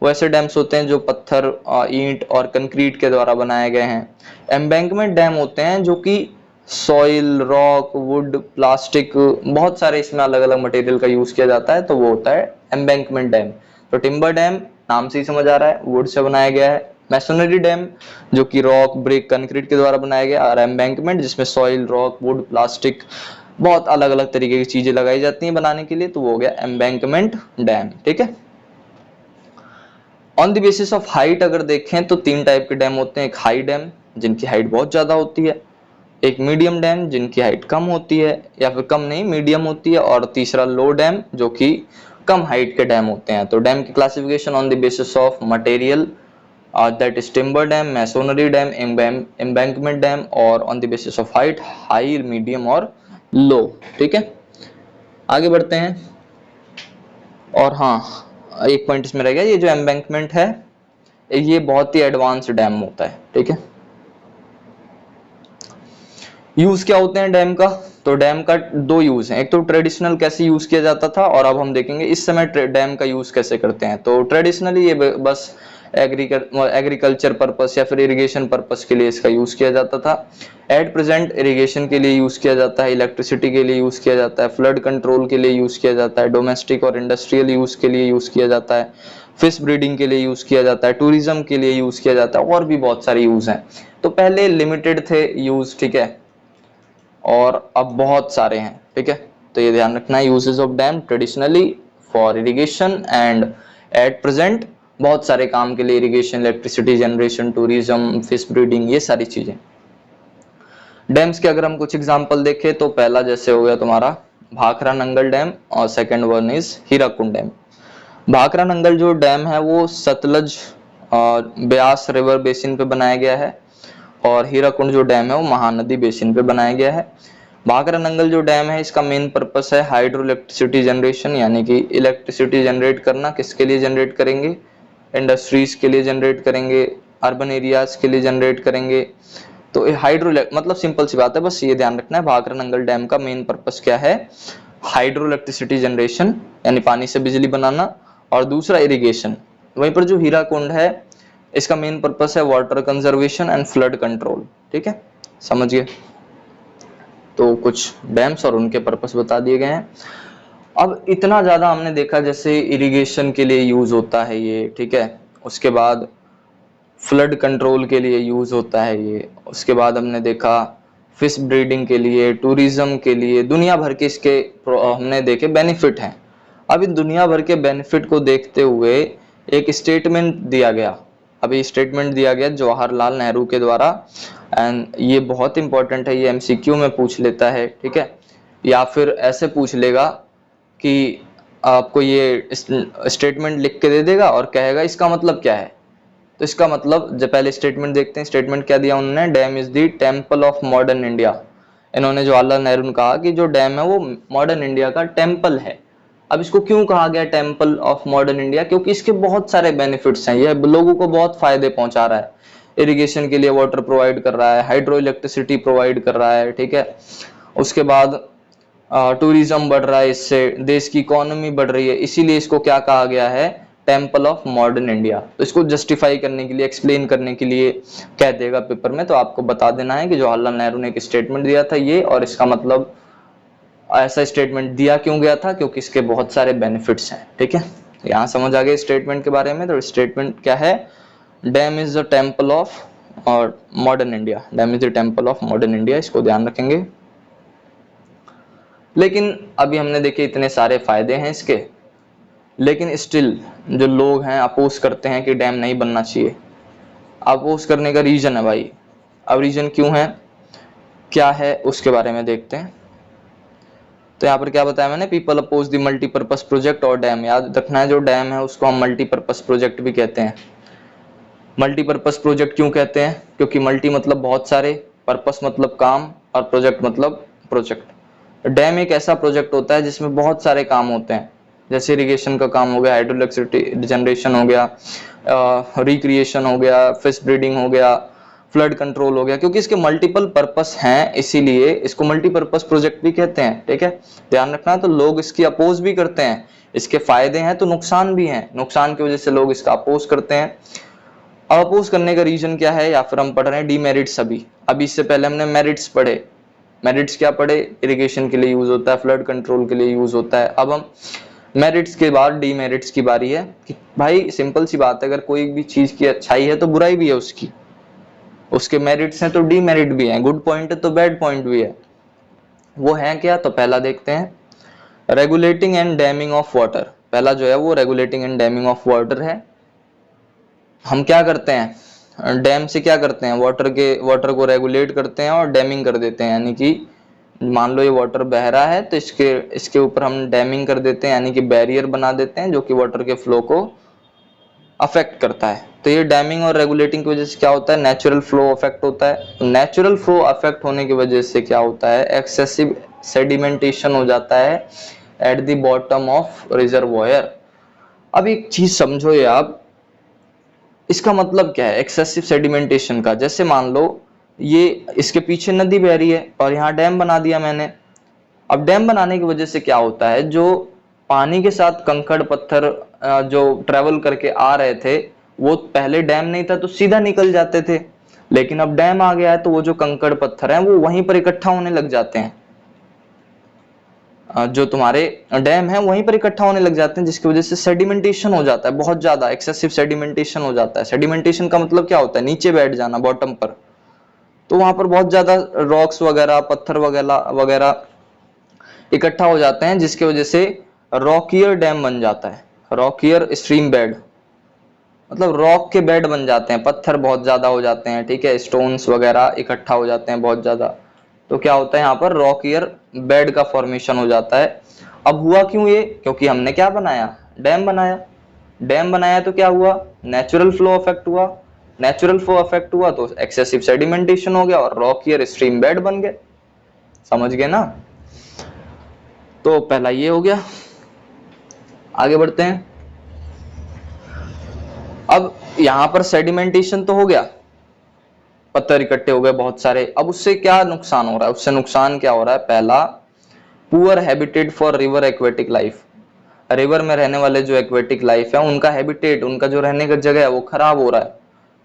वो ऐसे डैम्स होते हैं जो पत्थर, ईंट और कंक्रीट के द्वारा बनाए गए हैं। एम्बैंकमेंट डैम होते हैं जो कि सॉइल, रॉक, वुड, प्लास्टिक, बहुत सारे इसमें अलग अलग मटेरियल का यूज किया जाता है, तो वो होता है एम्बैंकमेंट डैम। तो टिम्बर डैम नाम से ही समझ आ रहा है, वुड से बनाया गया है। मैसोनरी डैम जो कि रॉक, ब्रिक, कंक्रीट के द्वारा बनाया गया, और एम्बैंकमेंट जिसमें सॉइल, रॉक, वुड, प्लास्टिक, बहुत अलग अलग तरीके की चीजें लगाई जाती हैं बनाने के लिए, तो वो हो गया एम्बैंकमेंट डैम। ठीक है। On the basis of height अगर देखें तो तीन टाइप के डैम होते हैं। एक हाई डैम जिनकी हाइट बहुत ज्यादा होती है, एक मीडियम डैम जिनकी हाइट कम होती है या फिर कम नहीं मीडियम होती है, और तीसरा लो डैम जो कि कम हाइट के डैम होते हैं। तो डैम की classification on the basis of material, that is timber dam, masonry dam, embankment dam, और on the basis of height high, medium और लो। ठीक है, आगे बढ़ते हैं। और हाँ, एक पॉइंट इसमें रह गया, ये जो एम्बैंकमेंट है ये बहुत ही एडवांस डैम होता है। ठीक है, यूज क्या होते हैं डैम का, तो डैम का दो यूज है। एक तो ट्रेडिशनल कैसे यूज किया जाता था, और अब हम देखेंगे इस समय डैम का यूज कैसे करते हैं। तो ट्रेडिशनली ये बस एग्रीकल्चर पर्पस या फिर इरिगेशन पर्पस के लिए इसका यूज किया जाता था। एट प्रेजेंट इरिगेशन के लिए यूज किया जाता है, इलेक्ट्रिसिटी के लिए यूज किया जाता है, फ्लड कंट्रोल के लिए यूज किया जाता है, डोमेस्टिक और इंडस्ट्रियल यूज के लिए यूज किया जाता है, फिश ब्रीडिंग के लिए यूज किया जाता है, टूरिज्म के लिए यूज किया जाता है, और भी बहुत सारे यूज हैं। तो पहले लिमिटेड थे यूज, ठीक है, और अब बहुत सारे हैं। ठीक है, तो ये ध्यान रखना है, uses of dam traditionally for irrigation and at present बहुत सारे काम के लिए, irrigation, electricity generation, tourism, fish breeding, ये सारी चीजें। डैम्स के अगर हम कुछ एग्जांपल देखें तो पहला जैसे हो गया तुम्हारा भाखरा नंगल डैम, और second one is Hirakud dam. Bhakra Nangal जो डैम है वो सतलज और ब्यास रिवर बेसिन पे बनाया गया है, और हीराकुंड जो डैम है वो महानदी बेसिन पे बनाया गया है। भाखरा नंगल जो डैम है इसका मेन पर्पस है हाइड्रो इलेक्ट्रिसिटी जनरेशन, यानी कि इलेक्ट्रिसिटी जनरेट करना। किसके लिए जनरेट करेंगे, इंडस्ट्रीज के लिए जनरेट करेंगे, अर्बन एरियाज के लिए जनरेट करेंगे। तो हाइड्रो मतलब सिंपल सी बात है, बस ये ध्यान रखना है भाखरा नंगल डैम का मेन पर्पस क्या है, हाइड्रो इलेक्ट्रिसिटी जनरेशन यानी पानी से बिजली बनाना, और दूसरा इरिगेशन। वहीं पर जो हीराकुंड है इसका मेन पर्पस है water conservation and flood control. ठीक है, समझिए। तो कुछ डैम्स और उनके पर्पस बता दिए गए हैं। अब इतना ज्यादा हमने देखा, जैसे इरिगेशन के लिए यूज होता है ये, ठीक है, उसके बाद फ्लड कंट्रोल के लिए यूज होता है ये, उसके बाद हमने देखा फिश ब्रीडिंग के लिए, टूरिज्म के लिए, दुनिया भर के इसके हमने देखे बेनिफिट हैं। अब इन दुनिया भर के बेनिफिट को देखते हुए एक स्टेटमेंट दिया गया, अभी स्टेटमेंट दिया गया जवाहरलाल नेहरू के द्वारा, एंड ये बहुत इंपॉर्टेंट है, ये एमसीक्यू में पूछ लेता है। ठीक है, या फिर ऐसे पूछ लेगा कि आपको ये स्टेटमेंट लिख के दे देगा और कहेगा इसका मतलब क्या है। तो इसका मतलब जब पहले स्टेटमेंट देखते हैं, स्टेटमेंट क्या दिया उन्होंने, dam is the temple of modern India. इन्होंने जवाहरलाल नेहरू ने कहा कि जो डैम है वो मॉडर्न इंडिया का टेम्पल है। अब इसको क्यों कहा गया टेम्पल ऑफ मॉडर्न इंडिया, क्योंकि इसके बहुत सारे बेनिफिट्स हैं, यह लोगों को बहुत फायदे पहुंचा रहा है। इरिगेशन के लिए वाटर प्रोवाइड कर रहा है, हाइड्रो इलेक्ट्रिसिटी प्रोवाइड कर रहा है, ठीक है, उसके बाद टूरिज्म बढ़ रहा है, इससे देश की इकोनॉमी बढ़ रही है, इसीलिए इसको क्या कहा गया है, टेम्पल ऑफ मॉडर्न इंडिया। तो इसको जस्टिफाई करने के लिए, एक्सप्लेन करने के लिए कह देगा पेपर में, तो आपको बता देना है कि जवाहरलाल नेहरू ने एक स्टेटमेंट दिया था ये, और इसका मतलब ऐसा स्टेटमेंट दिया क्यों गया था, क्योंकि इसके बहुत सारे बेनिफिट्स हैं। ठीक है, यहाँ समझ आ गया स्टेटमेंट के बारे में। तो स्टेटमेंट क्या है, dam is the temple of our modern India, dam is the temple of modern India, इसको ध्यान रखेंगे। लेकिन अभी हमने देखे इतने सारे फायदे हैं इसके, लेकिन स्टिल जो लोग हैं अपोज करते हैं कि डैम नहीं बनना चाहिए। अपोज करने का रीजन है भाई, अब रीजन क्यों है, क्या है, उसके बारे में देखते हैं। तो यहाँ पर क्या बताया मैंने, people oppose the multipurpose project और डैम। याद रखना है जो डैम है उसको हम मल्टीपर्पज प्रोजेक्ट भी कहते हैं। मल्टीपर्पज प्रोजेक्ट क्यों कहते हैं, क्योंकि मल्टी मतलब बहुत सारे, पर्पस मतलब काम, और प्रोजेक्ट मतलब प्रोजेक्ट। डैम एक ऐसा प्रोजेक्ट होता है जिसमें बहुत सारे काम होते हैं, जैसे इरिगेशन का काम हो गया, हाइड्रोइलेक्ट्रिसिटी जनरेशन हो गया, रिक्रिएशन हो गया, फिश ब्रीडिंग हो गया, फ्लड कंट्रोल हो गया, क्योंकि इसके मल्टीपल पर्पस हैं, इसीलिए इसको मल्टीपर्पस प्रोजेक्ट भी कहते हैं। ठीक है, ध्यान रखना। तो लोग इसकी अपोज भी करते हैं, इसके फायदे हैं तो नुकसान भी हैं, नुकसान की वजह से लोग इसका अपोज करते हैं। अब अपोज करने का रीजन क्या है, या फिर हम पढ़ रहे हैं डीमेरिट्स। अभी इससे पहले हमने मेरिट्स पढ़े। मेरिट्स क्या पढ़े, इरिगेशन के लिए यूज होता है, फ्लड कंट्रोल के लिए यूज होता है। अब हम मेरिट्स के बाद डीमेरिट्स की बारी है कि भाई सिंपल सी बात है, अगर कोई भी चीज की अच्छाई है तो बुराई भी है उसकी, उसके मेरिट्स हैं तो डीमेरिट भी हैं, गुड पॉइंट है तो बैड पॉइंट भी है। वो है क्या, तो पहला देखते हैं regulating and damming of water. पहला जो है वो regulating and damming of water है। हम क्या करते हैं, डैम से क्या करते हैं, वाटर को रेगुलेट करते हैं और डैमिंग कर देते हैं, यानी कि मान लो ये वाटर बह रहा है तो इसके ऊपर हम डैमिंग कर देते हैं, यानी कि बैरियर बना देते हैं जो कि वाटर के फ्लो को अफेक्ट करता है। तो ये डैमिंग और रेगुलेटिंग की वजह से क्या होता है, नेचुरल फ्लो अफेक्ट होता है। तो नेचुरल फ्लो अफेक्ट होने की वजह से क्या होता है, एक्सेसिव सेडिमेंटेशन हो जाता है at the bottom of reservoir. अब एक चीज समझो ये आप, इसका मतलब क्या है एक्सेसिव सेडिमेंटेशन का। जैसे मान लो ये इसके पीछे नदी बह रही है और यहाँ डैम बना दिया मैंने। अब डैम बनाने की वजह से क्या होता है, जो पानी के साथ कंकड़ पत्थर जो ट्रेवल करके आ रहे थे, वो पहले डैम नहीं था तो सीधा निकल जाते थे, लेकिन अब डैम आ गया है तो वो जो कंकड़ पत्थर हैं वो वहीं पर इकट्ठा होने लग जाते हैं। जो तुम्हारे डैम है वहीं पर इकट्ठा होने लग जाते हैं, जिसकी वजह से सेडिमेंटेशन हो जाता है, बहुत ज्यादा एक्सेसिव सेडिमेंटेशन हो जाता है। सेडिमेंटेशन का मतलब क्या होता है, नीचे बैठ जाना, बॉटम पर। तो वहां पर बहुत ज्यादा रॉक्स वगैरह, पत्थर वगैरह वगैरह इकट्ठा हो जाते हैं, जिसकी वजह से रॉकियर डैम बन जाता है। रॉकियर स्ट्रीम बेड मतलब रॉक के बेड बन जाते हैं, पत्थर बहुत ज्यादा हो जाते हैं, ठीक है, स्टोन्स वगैरह इकट्ठा हो जाते हैं बहुत ज्यादा। तो क्या होता है, यहाँ पर रॉकियर बेड का फॉर्मेशन हो जाता है। अब हुआ क्यों ये, क्योंकि हमने क्या बनाया, डैम बनाया। डैम बनाया तो क्या हुआ, नेचुरल फ्लो अफेक्ट हुआ। नेचुरल फ्लो अफेक्ट हुआ तो एक्सेसिव सेडिमेंटेशन हो गया और रॉकियर स्ट्रीम बेड बन गए। समझ गए ना। तो पहला ये हो गया। आगे बढ़ते हैं। अब यहां पर सेडिमेंटेशन तो हो गया, पत्थर इकट्ठे हो गए बहुत सारे। अब उससे क्या नुकसान हो रहा है, उससे नुकसान क्या हो रहा है, पहला poor habitat for river aquatic life. River में रहने वाले जो एक्वेटिक लाइफ है उनका हैबिटेट, उनका जो रहने का जगह है वो खराब हो रहा है।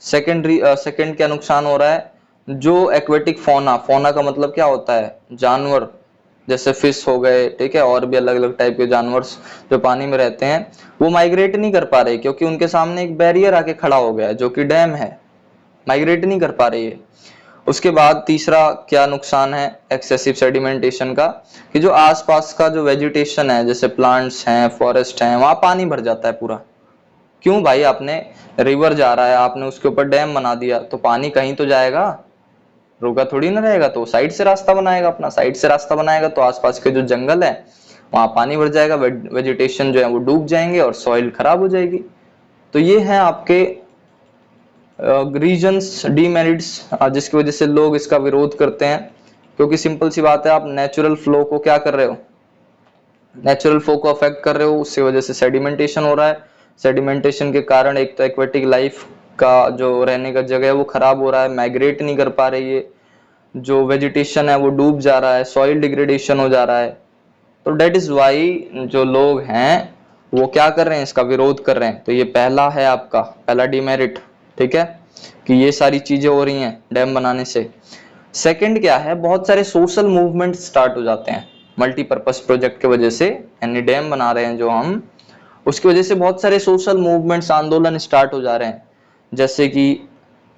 सेकंड क्या नुकसान हो रहा है, जो एक्वेटिक फौना, फौना का मतलब क्या होता है, जानवर, जैसे फिश हो गए, ठीक है, और भी अलग अलग टाइप के जानवर जो पानी में रहते हैं, वो माइग्रेट नहीं कर पा रहे क्योंकि उनके सामने एक बैरियर आके खड़ा हो गया है जो कि डैम है, माइग्रेट नहीं कर पा रही है। उसके बाद तीसरा क्या नुकसान है एक्सेसिव सेडिमेंटेशन का, कि जो आसपास का जो वेजिटेशन है, जैसे प्लांट्स हैं, फॉरेस्ट हैं, वहां पानी भर जाता है पूरा। क्यों भाई, आपने रिवर जा रहा है, आपने उसके ऊपर डैम बना दिया तो पानी कहीं तो जाएगा, रुका थोड़ी ना रहेगा, तो साइड से रास्ता बनाएगा, अपना साइड से रास्ता बनाएगा तो आसपास के जो जंगल है वहां पानी भर जाएगा, वेजिटेशन जो है वो डूब जाएंगे और सॉइल खराब हो जाएगी। तो ये है आपके रीजंस, डीमेरिट्स, जिसकी वजह से लोग इसका विरोध करते हैं। क्योंकि सिंपल सी बात है, आप नेचुरल फ्लो को क्या कर रहे हो, नेचुरल फ्लो को अफेक्ट कर रहे हो, उसकी वजह से सेडिमेंटेशन हो रहा है। सेडिमेंटेशन के कारण एक तो एक्वेटिक लाइफ का जो रहने का जगह है वो खराब हो रहा है, माइग्रेट नहीं कर पा रही है, जो वेजिटेशन है वो डूब जा रहा है, सॉइल डिग्रेडेशन हो जा रहा है। तो डेट इज वाई जो लोग हैं वो क्या कर रहे हैं, इसका विरोध कर रहे हैं। तो ये पहला है आपका, पहला डिमेरिट, ठीक है, कि ये सारी चीजें हो रही हैं डैम बनाने से। सेकंड क्या है, बहुत सारे सोशल मूवमेंट स्टार्ट हो जाते हैं मल्टीपर्पज प्रोजेक्ट की वजह से, यानी डैम बना रहे हैं जो हम, उसकी वजह से बहुत सारे सोशल मूवमेंट्स, आंदोलन स्टार्ट हो जा रहे हैं। जैसे कि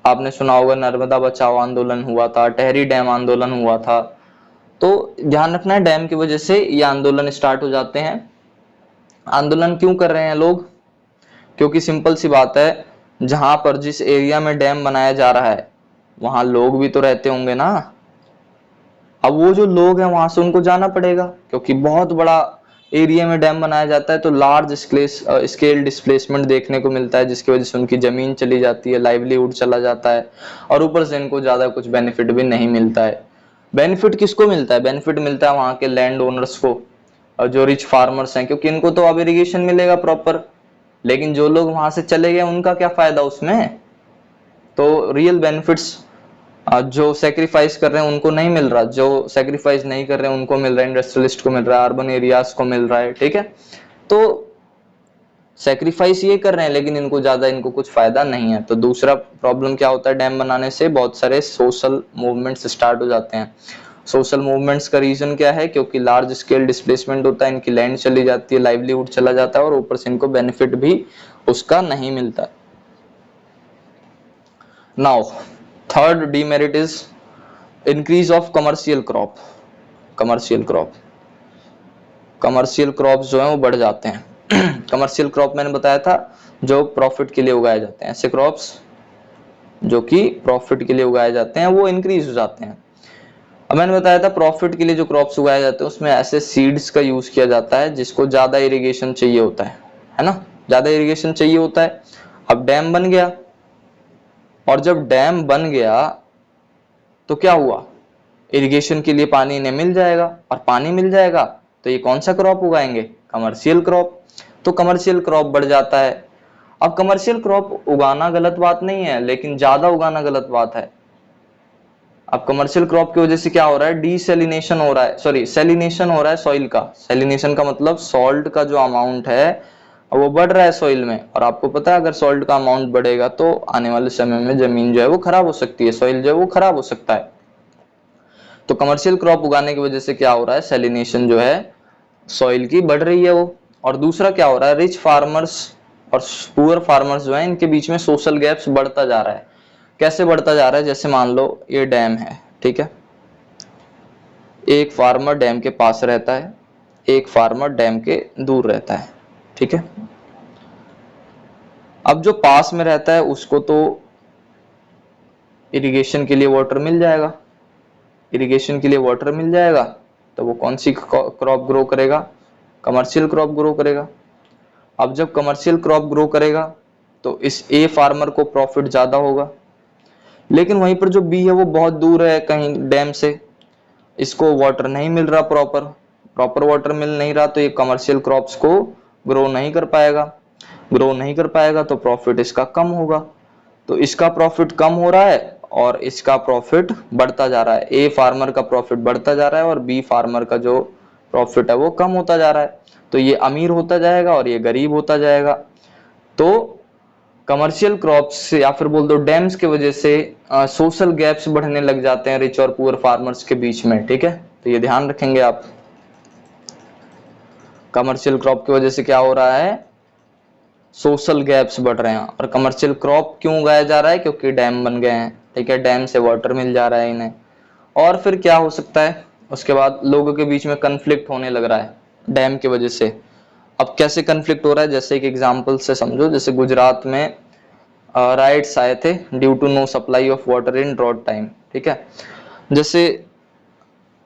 आपने सुना होगा नर्मदा बचाओ आंदोलन हुआ था, टेहरी डैम आंदोलन हुआ था। तो ध्यान रखना है, डैम की वजह से ये आंदोलन स्टार्ट हो जाते हैं। आंदोलन क्यों कर रहे हैं लोग, क्योंकि सिंपल सी बात है, जहां पर जिस एरिया में डैम बनाया जा रहा है वहां लोग भी तो रहते होंगे ना। अब वो जो लोग हैं वहां से उनको जाना पड़ेगा, क्योंकि बहुत बड़ा एरिया में डैम बनाया जाता है तो लार्ज स्केल डिस्प्लेसमेंट देखने को मिलता है, जिसकी वजह से उनकी जमीन चली जाती है, लाइवलीहुड चला जाता है, और ऊपर से इनको ज्यादा कुछ बेनिफिट भी नहीं मिलता है। बेनिफिट किसको मिलता है? बेनिफिट मिलता है वहां के लैंड ओनर्स को और जो रिच फार्मर्स हैं, क्योंकि इनको तो अब इरिगेशन मिलेगा प्रॉपर। लेकिन जो लोग वहां से चले गए उनका क्या फायदा उसमें? तो रियल बेनिफिट्स जो सेक्रीफाइस कर रहे हैं उनको नहीं मिल रहा, जो सेक्रीफाइस नहीं कर रहे हैं उनको मिल रहा है, इंडस्ट्रियलिस्ट को मिल रहा है, अर्बन एरियाज को मिल रहा है। ठीक है, तो सेक्रीफाइस ये कर रहे हैं लेकिन इनको ज्यादा इनको कुछ फायदा नहीं है। तो दूसरा प्रॉब्लम क्या होता है डैम बनाने से? बहुत सारे सोशल मूवमेंट्स स्टार्ट हो जाते हैं। सोशल मूवमेंट्स का रीजन क्या है? क्योंकि लार्ज स्केल डिस्प्लेसमेंट होता है, इनकी लैंड चली जाती है, लाइवलीहुड चला जाता है और ऊपर से इनको बेनिफिट भी उसका नहीं मिलता। Now third demerit is increase of commercial crop. Commercial crop, commercial crops जो है वो बढ़ जाते हैं। कमर्शियल क्रॉप मैंने बताया था जो प्रॉफिट के लिए उगाए जाते हैं, ऐसे क्रॉप्स जो कि प्रॉफिट के लिए उगाए जाते हैं वो इंक्रीज हो जाते हैं। अब मैंने बताया था प्रॉफिट के लिए जो क्रॉप्स उगाए जाते हैं उसमें ऐसे सीड्स का यूज किया जाता है जिसको ज्यादा इरिगेशन चाहिए होता है ना, ज्यादा इरिगेशन चाहिए होता है। अब डैम बन गया, और जब डैम बन गया तो क्या हुआ? इरिगेशन के लिए पानी इन्हें मिल जाएगा, और पानी मिल जाएगा तो ये कौन सा क्रॉप उगाएंगे? Commercial crop. तो कमर्शियल क्रॉप बढ़ जाता है। अब कमर्शियल क्रॉप उगाना गलत बात नहीं है, लेकिन ज्यादा उगाना गलत बात है। अब कमर्शियल क्रॉप की वजह से क्या हो रहा है? डीसेलिनेशन हो रहा है, सॉरी सेलिनेशन हो रहा है सॉइल का। सेलिनेशन का मतलब सॉल्ट का जो अमाउंट है वो बढ़ रहा है सॉइल में, और आपको पता है अगर सॉल्ट का अमाउंट बढ़ेगा तो आने वाले समय में जमीन जो है वो खराब हो सकती है, सॉइल जो है वो खराब हो सकता है। तो कमर्शियल क्रॉप उगाने की वजह से क्या हो रहा है? सेलिनेशन जो है सॉइल की बढ़ रही है वो। और दूसरा क्या हो रहा है? रिच फार्मर्स और पुअर फार्मर्स जो है इनके बीच में सोशल गैप्स बढ़ता जा रहा है। कैसे बढ़ता जा रहा है? जैसे मान लो ये डैम है, ठीक है, एक फार्मर डैम के पास रहता है, एक फार्मर डैम के दूर रहता है, ठीक है। अब जो पास में रहता है उसको तो इरिगेशन के लिए वाटर मिल जाएगा, इरिगेशन के लिए वाटर मिल जाएगा, तो वो कौन सी क्रॉप ग्रो करेगा? कमर्शियल क्रॉप ग्रो करेगा। अब जब कमर्शियल क्रॉप ग्रो करेगा तो इस ए फार्मर को प्रॉफिट ज्यादा होगा, लेकिन वहीं पर जो बी है वो बहुत दूर है कहीं डैम से, इसको वाटर नहीं मिल रहा, प्रॉपर प्रॉपर वाटर मिल नहीं रहा, तो ये कमर्शियल क्रॉप्स को ग्रो नहीं कर पाएगा। ग्रो नहीं कर पाएगा तो प्रॉफिट इसका कम होगा। तो इसका प्रॉफिट कम हो रहा है और इसका प्रॉफिट बढ़ता जा रहा है। ए फार्मर का प्रॉफिट बढ़ता जा रहा है और बी फार्मर का जो प्रॉफिट है वो कम होता जा रहा है। तो ये अमीर होता जाएगा और ये गरीब होता जाएगा। तो कमर्शियल क्रॉप्स या फिर बोल दो डैम्स की वजह से सोशल गैप्स बढ़ने लग जाते हैं रिच और पुअर फार्मर्स के बीच में, ठीक है। तो ये ध्यान रखेंगे आप। कमर्शियल क्रॉप की वजह से क्या हो रहा है? सोशल गैप्स बढ़ रहे हैं। और कमर्शियल क्रॉप क्यों उगाया जा रहा है? क्योंकि डैम बन गए हैं, ठीक है, डैम से वाटर मिल जा रहा है इन्हें। और फिर क्या हो सकता है? उसके बाद लोगों के बीच में कन्फ्लिक्ट होने लग रहा है डैम की वजह से। अब कैसे कन्फ्लिक्ट हो रहा है? जैसे एक एग्जांपल से समझो, जैसे गुजरात में राइट्स आए थे due to no supply of water in drought time, ठीक है। जैसे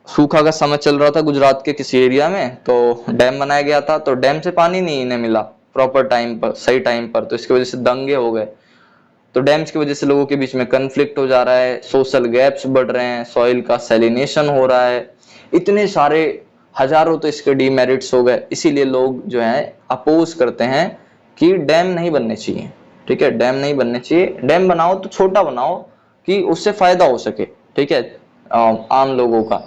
सूखा का समय चल रहा था गुजरात के किसी एरिया में, तो डैम बनाया गया था, तो डैम से पानी नहीं इन्हें मिला प्रॉपर टाइम पर, सही टाइम पर, तो इसकी वजह से दंगे हो गए। तो डैम्स की वजह से लोगों के बीच में कन्फ्लिक्ट हो जा रहा है, सोशल गैप्स बढ़ रहे हैं, सॉइल का सेलिनेशन हो रहा है, इतने सारे हजारों तो इसके डीमेरिट्स हो गए। इसीलिए लोग जो है अपोज करते हैं कि डैम नहीं बनने चाहिए, ठीक है, डैम नहीं बनने चाहिए। डैम बनाओ तो छोटा बनाओ कि उससे फायदा हो सके, ठीक है, आम लोगों का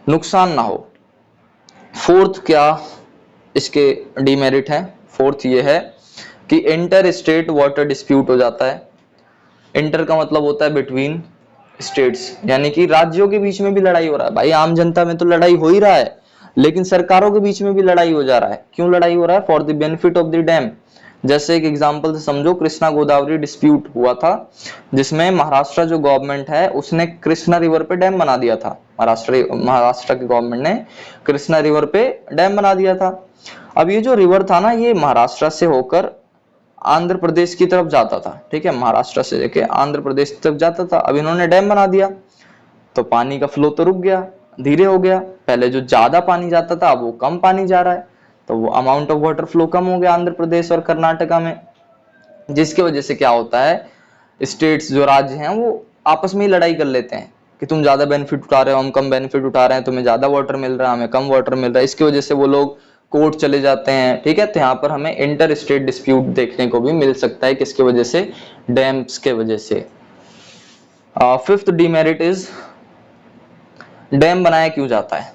नुकसान ना हो। फोर्थ क्या इसके डीमेरिट है? फोर्थ ये है कि इंटर स्टेट वाटर डिस्प्यूट हो जाता है। इंटर का मतलब होता है बिटवीन स्टेट्स, यानी कि राज्यों के बीच में भी लड़ाई हो रहा है। भाई आम जनता में तो लड़ाई हो ही रहा है, लेकिन सरकारों के बीच में भी लड़ाई हो जा रहा है। क्यों लड़ाई हो रहा है? For the benefit of the dam. जैसे एक एग्जांपल से समझो, कृष्णा गोदावरी डिस्प्यूट हुआ था, जिसमें महाराष्ट्र जो गवर्नमेंट है उसने कृष्णा रिवर पे डैम बना दिया था। महाराष्ट्र की गवर्नमेंट ने कृष्णा रिवर पे डैम बना दिया था। अब ये जो रिवर था ना, ये महाराष्ट्र से होकर आंध्र प्रदेश की तरफ जाता था, ठीक है, महाराष्ट्र से लेके आंध्र प्रदेश की तरफ जाता था। अब इन्होंने डैम बना दिया तो पानी का फ्लो तो रुक गया, धीरे हो गया। पहले जो ज्यादा पानी जाता था अब वो कम पानी जा रहा है, तो वो अमाउंट ऑफ वाटर फ्लो कम हो गया आंध्र प्रदेश और कर्नाटका में, जिसकी वजह से क्या होता है, स्टेट्स जो राज्य हैं वो आपस में ही लड़ाई कर लेते हैं कि तुम ज्यादा बेनिफिट उठा रहे हो, हम कम बेनिफिट उठा रहे हैं, तुम्हें ज्यादा वाटर मिल रहा है, हमें कम वाटर मिल रहा है, इसकी वजह से वो लोग कोर्ट चले जाते हैं, ठीक है। तो यहाँ पर हमें इंटर स्टेट डिस्प्यूट देखने को भी मिल सकता है, किसके वजह से, डैम्स के वजह से। फिफ्थ डीमेरिट इज, डैम बनाया क्यों जाता है,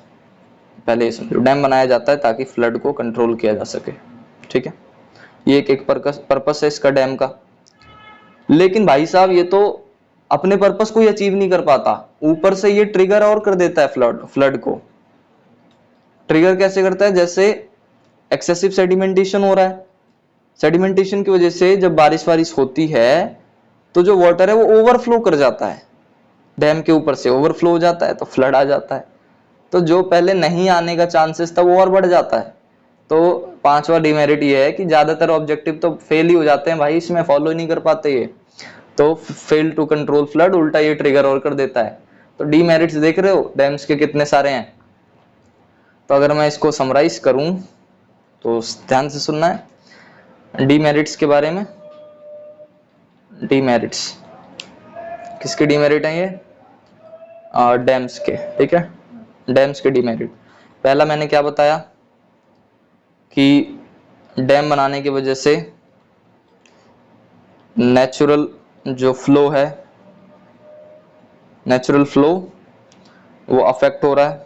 पहले ये समझो। डैम बनाया जाता है ताकि फ्लड को कंट्रोल किया जा सके, ठीक है, ये एक पर्पस है इसका डैम का। लेकिन भाई साहब ये तो अपने पर्पस को ही अचीव नहीं कर पाता, ऊपर से ये ट्रिगर और कर देता है फ्लड को। ट्रिगर कैसे करता है, जैसे एक्सेसिव सेडिमेंटेशन हो रहा है, सेडिमेंटेशन की वजह से जब बारिश होती है तो जो वाटर है वो ओवरफ्लो कर जाता है, डैम के ऊपर से ओवरफ्लो हो जाता है तो फ्लड आ जाता है। तो जो पहले नहीं आने का चांसेस था वो और बढ़ जाता है। तो पांचवा डिमेरिट ये है कि ज्यादातर ऑब्जेक्टिव तो फेल ही हो जाते हैं भाई, इसमें फॉलो ही नहीं कर पाते ये, तो फेल टू कंट्रोल फ्लड, उल्टा ये ट्रिगर और कर देता है। तो डीमेरिट्स देख रहे हो डैम्स के कितने सारे हैं। तो अगर मैं इसको समराइज करूं तो ध्यान से सुनना है डीमेरिट्स के बारे में। डीमेरिट्स किसके डीमेरिट हैं ये, डैम्स के, ठीक है, डैम्स के डीमेरिट। पहला मैंने क्या बताया कि डैम बनाने की वजह से नेचुरल जो फ्लो है, नेचुरल फ्लो वो अफेक्ट हो रहा है,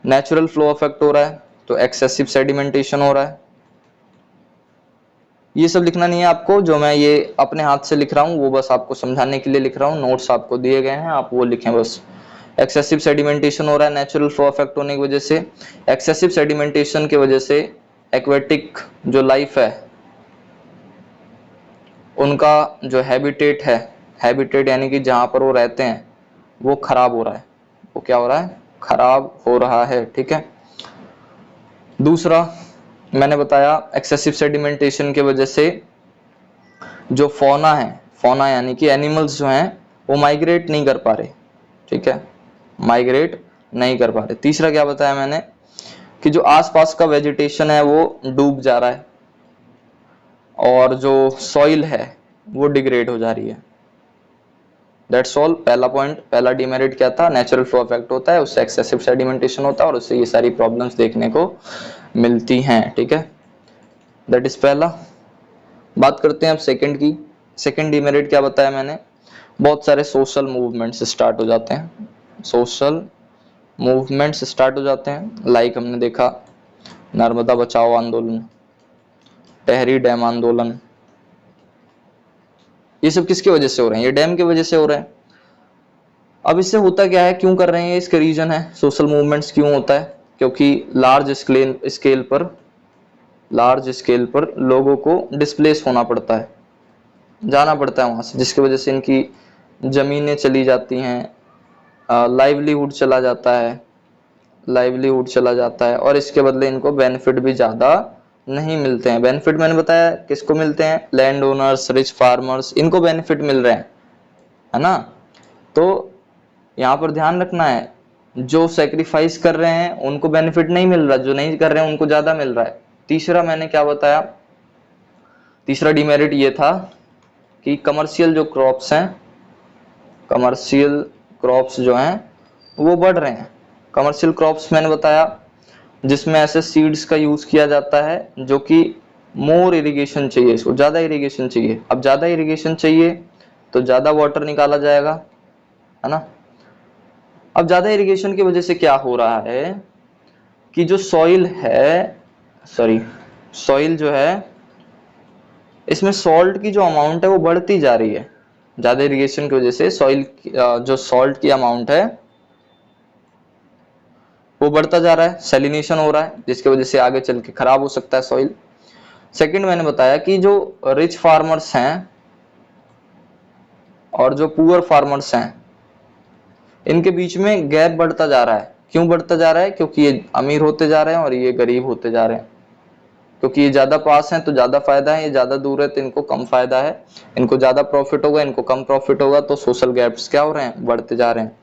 नेचुरल फ्लो अफेक्ट हो रहा है तो एक्सेसिव सेडिमेंटेशन हो रहा है। ये सब लिखना नहीं है आपको, जो मैं ये अपने हाथ से लिख रहा हूँ वो बस आपको समझाने के लिए लिख रहा हूँ, नोट्स आपको दिए गए हैं, आप वो लिखें बस। एक्सेसिव सेडिमेंटेशन हो रहा है नेचुरल फ्लो अफेक्ट होने की वजह से। एक्सेसिव सेडिमेंटेशन की वजह से एक्वेटिक जो लाइफ है उनका जो हैबिटेट है, हैबिटेट यानी कि जहां पर वो रहते हैं वो खराब हो रहा है, वो क्या हो रहा है, खराब हो रहा है, ठीक है। दूसरा मैंने बताया एक्सेसिव सेडिमेंटेशन की वजह से जो फौना है, फौना यानी कि एनिमल्स जो हैं वो माइग्रेट नहीं कर पा रहे, ठीक है, माइग्रेट नहीं कर पा रहे। तीसरा क्या बताया मैंने कि जो आसपास का वेजिटेशन है वो डूब जा रहा है और जो सॉइल है वो डिग्रेड हो जा रही है। That's all. पहला पॉइंट, पहला डिमेरिट क्या था, नेचुरल फ्लो इफेक्ट होता है, उससे एक्सेसिव सेडिमेंटेशन होता है और उससे ये सारी प्रॉब्लम्स देखने को मिलती हैं, ठीक है, दैट इज पहला। बात करते हैं अब सेकंड की। सेकंड डिमेरिट क्या बताया मैंने, बहुत सारे सोशल मूवमेंट्स स्टार्ट हो जाते हैं, सोशल मूवमेंट्स स्टार्ट हो जाते हैं, लाइक हमने देखा नर्मदा बचाओ आंदोलन, टेहरी डैम आंदोलन, ये सब किसकी वजह से हो रहे हैं, ये डैम की वजह से हो रहे हैं। अब इससे होता क्या है, क्यों कर रहे हैं, इसके रीजन है, सोशल मूवमेंट्स क्यों होता है, क्योंकि लार्ज स्केल पर लोगों को डिस्प्लेस होना पड़ता है, जाना पड़ता है वहां से, जिसकी वजह से इनकी जमीनें चली जाती हैं, लाइवलीहुड चला जाता है, लाइवलीहुड चला जाता है और इसके बदले इनको बेनिफिट भी ज्यादा नहीं मिलते हैं। बेनिफिट मैंने बताया किसको मिलते हैं, लैंड ओनर्स, रिच फार्मर्स, इनको बेनिफिट मिल रहे हैं, है ना। तो यहाँ पर ध्यान रखना है, जो सेक्रीफाइस कर रहे हैं उनको बेनिफिट नहीं मिल रहा, जो नहीं कर रहे हैं उनको ज्यादा मिल रहा है। तीसरा मैंने क्या बताया, तीसरा डिमेरिट ये था कि कमर्शियल जो क्रॉप्स हैं, कमर्शियल क्रॉप्स जो हैं वो बढ़ रहे हैं। कमर्शियल क्रॉप्स मैंने बताया जिसमें ऐसे सीड्स का यूज किया जाता है जो कि मोर इरिगेशन चाहिए, इसको ज्यादा इरिगेशन चाहिए। अब ज्यादा इरिगेशन चाहिए तो ज्यादा वाटर निकाला जाएगा, है ना। अब ज्यादा इरिगेशन की वजह से क्या हो रहा है कि जो सॉइल है, सॉइल जो है इसमें सॉल्ट की जो अमाउंट है वो बढ़ती जा रही है। ज्यादा इरिगेशन की वजह से सॉइल जो सॉल्ट की अमाउंट है वो बढ़ता जा रहा है, सेलिनेशन हो रहा है, जिसकी वजह से आगे चल के खराब हो सकता है सॉइल। सेकंड मैंने बताया कि जो रिच फार्मर्स हैं और जो पुअर फार्मर्स हैं इनके बीच में गैप बढ़ता जा रहा है। क्यों बढ़ता जा रहा है, क्योंकि ये अमीर होते जा रहे हैं और ये गरीब होते जा रहे हैं। क्योंकि ये ज्यादा पास हैं तो ज्यादा फायदा है, ये ज्यादा दूर है तो इनको कम फायदा है, इनको ज्यादा प्रॉफिट होगा, इनको कम प्रॉफिट होगा, तो सोशल गैप्स क्या हो रहे हैं, बढ़ते जा रहे हैं।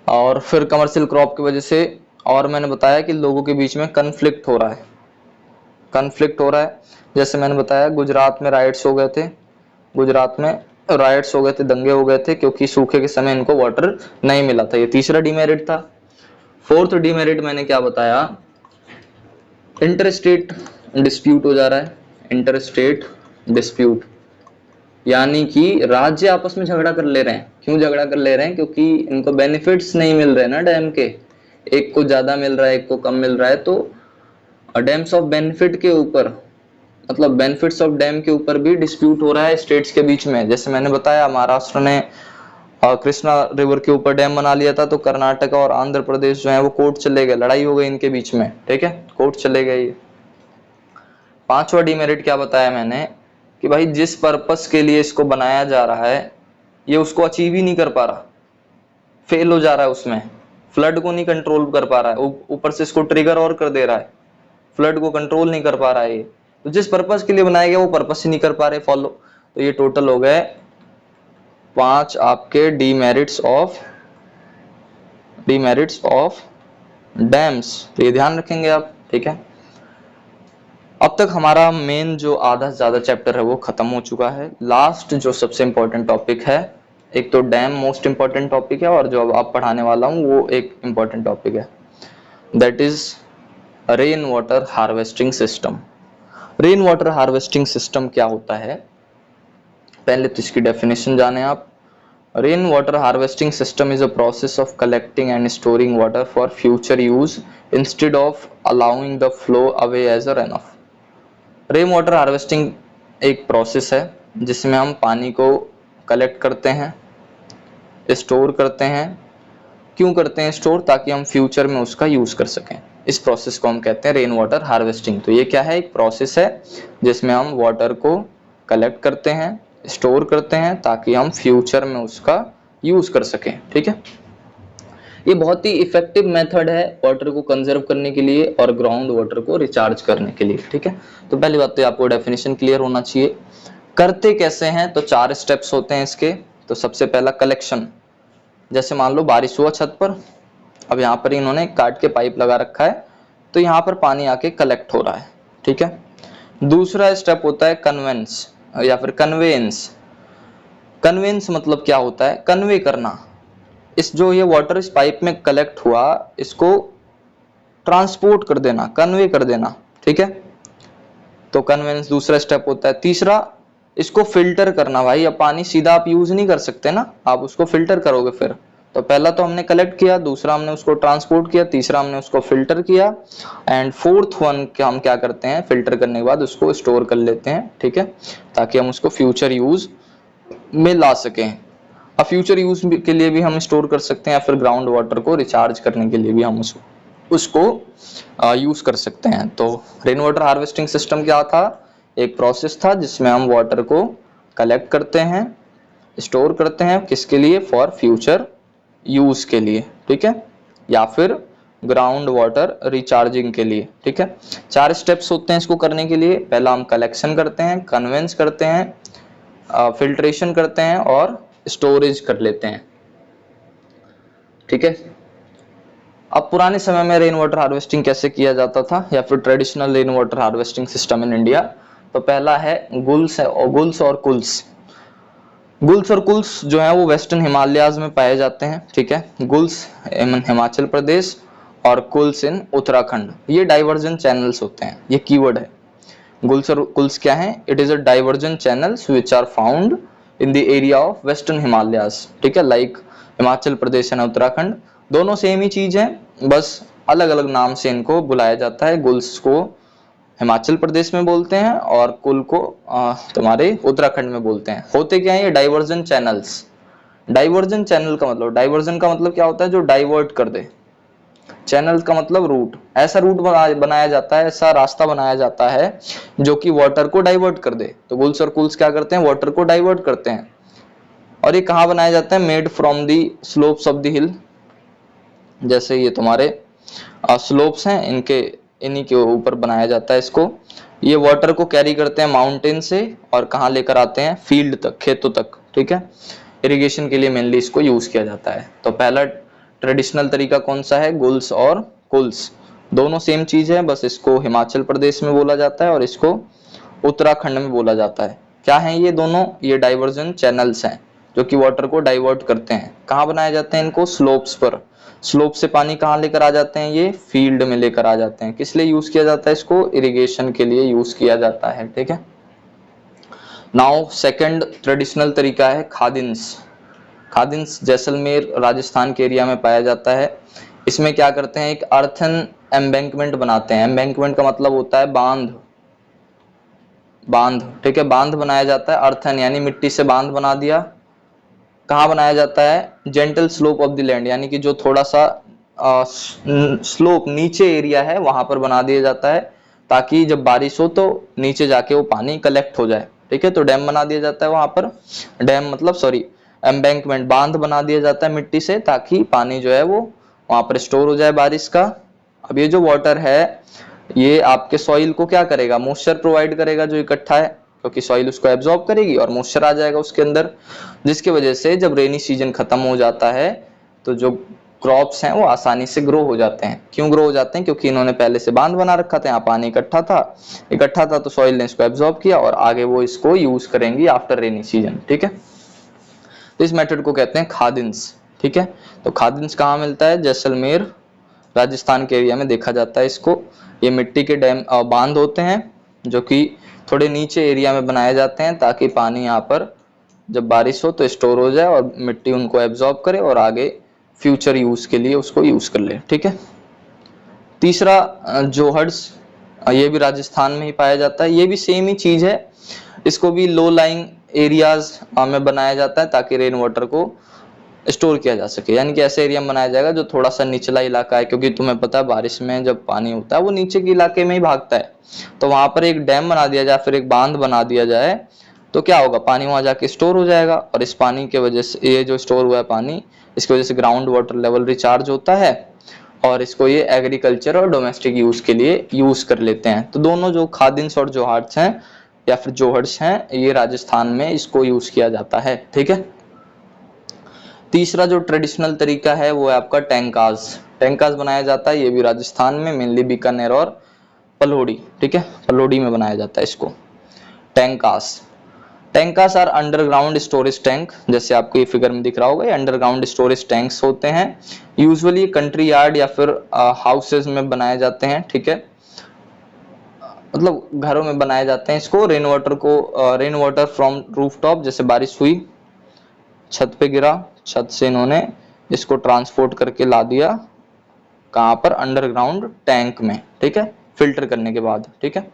और फिर कमर्शियल क्रॉप की वजह से और मैंने बताया कि लोगों के बीच में कन्फ्लिक्ट हो रहा है, कन्फ्लिक्ट हो रहा है। जैसे मैंने बताया गुजरात में राइट्स हो गए थे, गुजरात में राइट्स हो गए थे, दंगे हो गए थे, क्योंकि सूखे के समय इनको वाटर नहीं मिला था। ये तीसरा डीमेरिट था। फोर्थ डीमेरिट मैंने क्या बताया, इंटर स्टेट डिस्प्यूट हो जा रहा है। इंटर स्टेट डिस्प्यूट यानी कि राज्य आपस में झगड़ा कर ले रहे हैं। क्यों झगड़ा कर ले रहे हैं? क्योंकि इनको बेनिफिट्स नहीं मिल रहे ना डैम के, एक को ज्यादा मिल रहा है, एक को कम मिल रहा है। तो डैम्स ऑफ बेनिफिट के ऊपर, मतलब बेनिफिट्स ऑफ डैम के ऊपर भी डिस्प्यूट हो रहा है स्टेट्स के बीच में। जैसे मैंने बताया, महाराष्ट्र ने कृष्णा रिवर के ऊपर डैम बना लिया था, तो कर्नाटक और आंध्र प्रदेश जो है वो कोर्ट चले गए, लड़ाई हो गई इनके बीच में, ठीक है, कोर्ट चले गए। पांचवा डीमेरिट क्या बताया मैंने, कि भाई जिस पर्पस के लिए इसको बनाया जा रहा है ये उसको अचीव ही नहीं कर पा रहा, फेल हो जा रहा है उसमें, फ्लड को नहीं कंट्रोल कर पा रहा है, ऊपर से इसको ट्रिगर और कर दे रहा है, फ्लड को कंट्रोल नहीं कर पा रहा है ये। तो जिस पर्पस के लिए बनाया गया वो पर्पस ही नहीं कर पा रहे फॉलो। तो ये टोटल हो गए 5 आपके डीमेरिट्स ऑफ डैम्स। तो ये ध्यान रखेंगे आप, ठीक है। अब तक हमारा मेन जो आधा से ज्यादा चैप्टर है वो खत्म हो चुका है। लास्ट जो सबसे इंपॉर्टेंट टॉपिक है, एक तो डैम मोस्ट इंपॉर्टेंट टॉपिक है, और जो अब आप पढ़ाने वाला हूँ वो एक इंपॉर्टेंट टॉपिक है, that is rain water harvesting system. Rain water harvesting system क्या होता है, पहले तो इसकी डेफिनेशन जाने आप। Rain water harvesting system is a process of collecting and storing water for future use instead of allowing the flow away as a run off. Rain water harvesting एक process है जिसमें हम पानी को कलेक्ट करते हैं, स्टोर करते हैं। क्यों करते हैं स्टोर? ताकि हम फ्यूचर में उसका यूज कर सकें। इस प्रोसेस को हम कहते हैं रेन वाटर हार्वेस्टिंग। तो ये क्या है? एक प्रोसेस है जिसमें हम वाटर को कलेक्ट करते हैं, स्टोर करते हैं, ताकि हम फ्यूचर में उसका यूज कर सकें, ठीक है। ये बहुत ही इफेक्टिव मेथड है वाटर को कंजर्व करने के लिए और ग्राउंड वाटर को रिचार्ज करने के लिए, ठीक है। तो पहली बात तो आपको डेफिनेशन क्लियर होना चाहिए। करते कैसे हैं? तो 4 स्टेप्स होते हैं इसके। तो सबसे पहला कलेक्शन, जैसे मान लो बारिश हुआ छत पर, अब यहाँ पर इन्होंने काट के पाइप लगा रखा है, तो यहाँ पर पानी आके कलेक्ट हो रहा है, ठीक है। दूसरा स्टेप होता है कन्वेंस या फिर कन्वेंस। कन्वेंस मतलब क्या होता है? कन्वे करना। इस जो ये वाटर इस पाइप में कलेक्ट हुआ, इसको ट्रांसपोर्ट कर देना, कन्वे कर देना, ठीक है। तो कन्वेंस दूसरा स्टेप होता है। तीसरा, इसको फिल्टर करना। भाई अब पानी सीधा आप यूज नहीं कर सकते ना, आप उसको फिल्टर करोगे फिर। तो पहला तो हमने कलेक्ट किया, दूसरा हमने उसको ट्रांसपोर्ट किया, तीसरा हमने उसको फिल्टर किया, एंड फोर्थ वन हम क्या करते हैं? फिल्टर करने के बाद उसको स्टोर कर लेते हैं, ठीक है, ताकि हम उसको फ्यूचर यूज में ला सकें। अब फ्यूचर यूज के लिए भी हम स्टोर कर सकते हैं, या फिर ग्राउंड वाटर को रिचार्ज करने के लिए भी हम उसको यूज कर सकते हैं। तो रेन वाटर हार्वेस्टिंग सिस्टम क्या था? एक प्रोसेस था जिसमें हम वाटर को कलेक्ट करते हैं, स्टोर करते हैं, किसके लिए? फॉर फ्यूचर यूज के लिए, ठीक है, या फिर ग्राउंड वाटर रिचार्जिंग के लिए, ठीक है। 4 स्टेप्स होते हैं इसको करने के लिए। पहला हम कलेक्शन करते हैं, कन्वेंस करते हैं, फिल्ट्रेशन करते हैं और स्टोरेज कर लेते हैं, ठीक है। अब पुराने समय में रेन वाटर हार्वेस्टिंग कैसे किया जाता था, या फिर traditional rain water harvesting system in India? तो पहला है गुल्स और कुल्स। गुल्स और कुल्स जो है वो वेस्टर्न हिमालयाज में पाए जाते हैं, ठीक है। गुल्स हिमाचल प्रदेश और कुल्स इन उत्तराखंड। ये डाइवर्जन चैनल्स होते हैं, ये कीवर्ड है। गुल्स और कुल्स क्या है? It is a diversion channels which are found in the area of western Himalayas, ठीक है, लाइक हिमाचल प्रदेश एंड उत्तराखंड। दोनों सेम ही चीज है, बस अलग अलग नाम से इनको बुलाया जाता है। गुल्स को हिमाचल प्रदेश में बोलते हैं और कुल को तुम्हारे उत्तराखंड में बोलते हैं। होते क्या है ये? Diversion channels. डाइवर्जन चैनल का मतलब, डाइवर्जन का मतलब क्या होता है? जो डाइवर्ट कर दे। चैनल का मतलब रूट। ऐसा रूट बनाया जाता है, ऐसा रास्ता बनाया जाता है जो कि वाटर को डाइवर्ट कर दे। तो गुल्स और कुल्स क्या करते हैं? वाटर को डाइवर्ट करते हैं। और ये कहाँ बनाया जाता है? Made from the slopes of the हिल। जैसे ये तुम्हारे स्लोप्स हैं, इन्हीं के ऊपर बनाया जाता है इसको। ये वाटर को कैरी करते हैं माउंटेन से और कहाँ लेकर आते हैं? फील्ड तक, खेतों तक, ठीक है। इरिगेशन के लिए मेनली इसको यूज किया जाता है। तो पहला ट्रेडिशनल तरीका कौन सा है? गुल्स और कुल्स। दोनों सेम चीज है, बस इसको हिमाचल प्रदेश में बोला जाता है और इसको उत्तराखंड में बोला जाता है। क्या हैं ये दोनों? ये डाइवर्जन चैनल्स हैं जो कि वाटर को डाइवर्ट करते हैं। कहाँ बनाए जाते हैं इनको? स्लोप्स पर। स्लोप से पानी कहाँ लेकर आ जाते हैं? ये फील्ड में लेकर आ जाते हैं। किस लिए यूज किया जाता है इसको? इरिगेशन के लिए यूज किया जाता है। ठीक है। नाउ सेकंड ट्रेडिशनल तरीका है खादिन्स। खादिन्स जैसलमेर राजस्थान के एरिया में पाया जाता है। इसमें क्या करते हैं? एक अर्थन एम्बैंकमेंट बनाते हैं। एम्बैंकमेंट का मतलब होता है बांध, बांध। ठीक है, बांध बनाया जाता है। अर्थन यानी मिट्टी से बांध बना दिया। कहाँ बनाया जाता है? Gentle slope of the land, यानी कि जो थोड़ा सा स्लोप नीचे एरिया है वहां पर बना दिया जाता है, ताकि जब बारिश हो तो नीचे जाके वो पानी कलेक्ट हो जाए। ठीक है, तो डैम बना दिया जाता है वहां पर। डैम मतलब सॉरी, एम्बैंकमेंट, बांध बना दिया जाता है मिट्टी से, ताकि पानी जो है वो वहां पर स्टोर हो जाए बारिश का। अब ये जो वाटर है ये आपके सॉइल को क्या करेगा? मॉइस्चर प्रोवाइड करेगा जो इकट्ठा है, क्योंकि सॉइल उसको एब्जॉर्ब करेगी और मॉइस्चर आ जाएगा उसके अंदर, जिसकी वजह से जब रेनी सीजन खत्म हो जाता है तो जो क्रॉप्स हैं वो आसानी से ग्रो हो जाते हैं। क्यों ग्रो हो जाते हैं? क्योंकि इन्होंने पहले से बांध बना रखा था, यहाँ पानी इकट्ठा था तो सॉइल ने इसको एब्जॉर्ब किया और आगे वो इसको यूज करेंगी आफ्टर रेनी सीजन। ठीक है, तो इस मेथड को कहते हैं खादिन्स। ठीक है, तो खादिन्स कहाँ मिलता है? जैसलमेर राजस्थान के एरिया में देखा जाता है इसको। ये मिट्टी के डैम बांध होते हैं जो कि थोड़े नीचे एरिया में बनाए जाते हैं, ताकि पानी यहाँ पर जब बारिश हो तो स्टोर हो जाए और मिट्टी उनको एब्जॉर्ब करे और आगे फ्यूचर यूज के लिए उसको यूज कर ले। ठीक है। तीसरा जोहड्स, ये भी राजस्थान में ही पाया जाता है। ये भी सेम ही चीज है, इसको भी लो लाइंग एरियाज में बनाया जाता है ताकि रेन वाटर को स्टोर किया जा सके। यानी कि ऐसे एरिया में बनाया जाएगा जो थोड़ा सा निचला इलाका है, क्योंकि तुम्हें पता है बारिश में जब पानी होता है वो नीचे के इलाके में ही भागता है, तो वहां पर एक डैम बना दिया जाए, फिर एक बांध बना दिया जाए, तो क्या होगा? पानी वहां जाके स्टोर हो जाएगा और इस पानी के वजह से, ये जो स्टोर हुआ है पानी, इसकी वजह से ग्राउंड वाटर लेवल रिचार्ज होता है और इसको ये एग्रीकल्चर और डोमेस्टिक यूज के लिए यूज कर लेते हैं। तो दोनों जो खादिन्स और जोहार्ट्स हैं या फिर जोहर्ट्स हैं, ये राजस्थान में इसको यूज किया जाता है। ठीक है। तीसरा जो ट्रेडिशनल तरीका है वो है आपका टैंकाज। टैंकाज बनाया जाता है, ये भी राजस्थान में, मेनली बीकानेर और पलौड़ी। ठीक है, पलौड़ी में बनाया जाता है इसको। टैंकास, टैंकास आर अंडरग्राउंड स्टोरेज टैंक, जैसे आपको ये फिगर में दिख रहा होगा, ये अंडरग्राउंड स्टोरेज टैंक्स होते हैं। यूजुअली कंट्री यार्ड या फिर हाउसेज में बनाए जाते हैं। ठीक है, मतलब घरों में बनाए जाते हैं इसको। रेन वाटर फ्रॉम रूफटॉप, जैसे बारिश हुई, छत पे गिरा, छत से इन्होंने इसको ट्रांसपोर्ट करके ला दिया कहाँ पर? अंडरग्राउंड टैंक में। ठीक है, फिल्टर करने के बाद। ठीक है,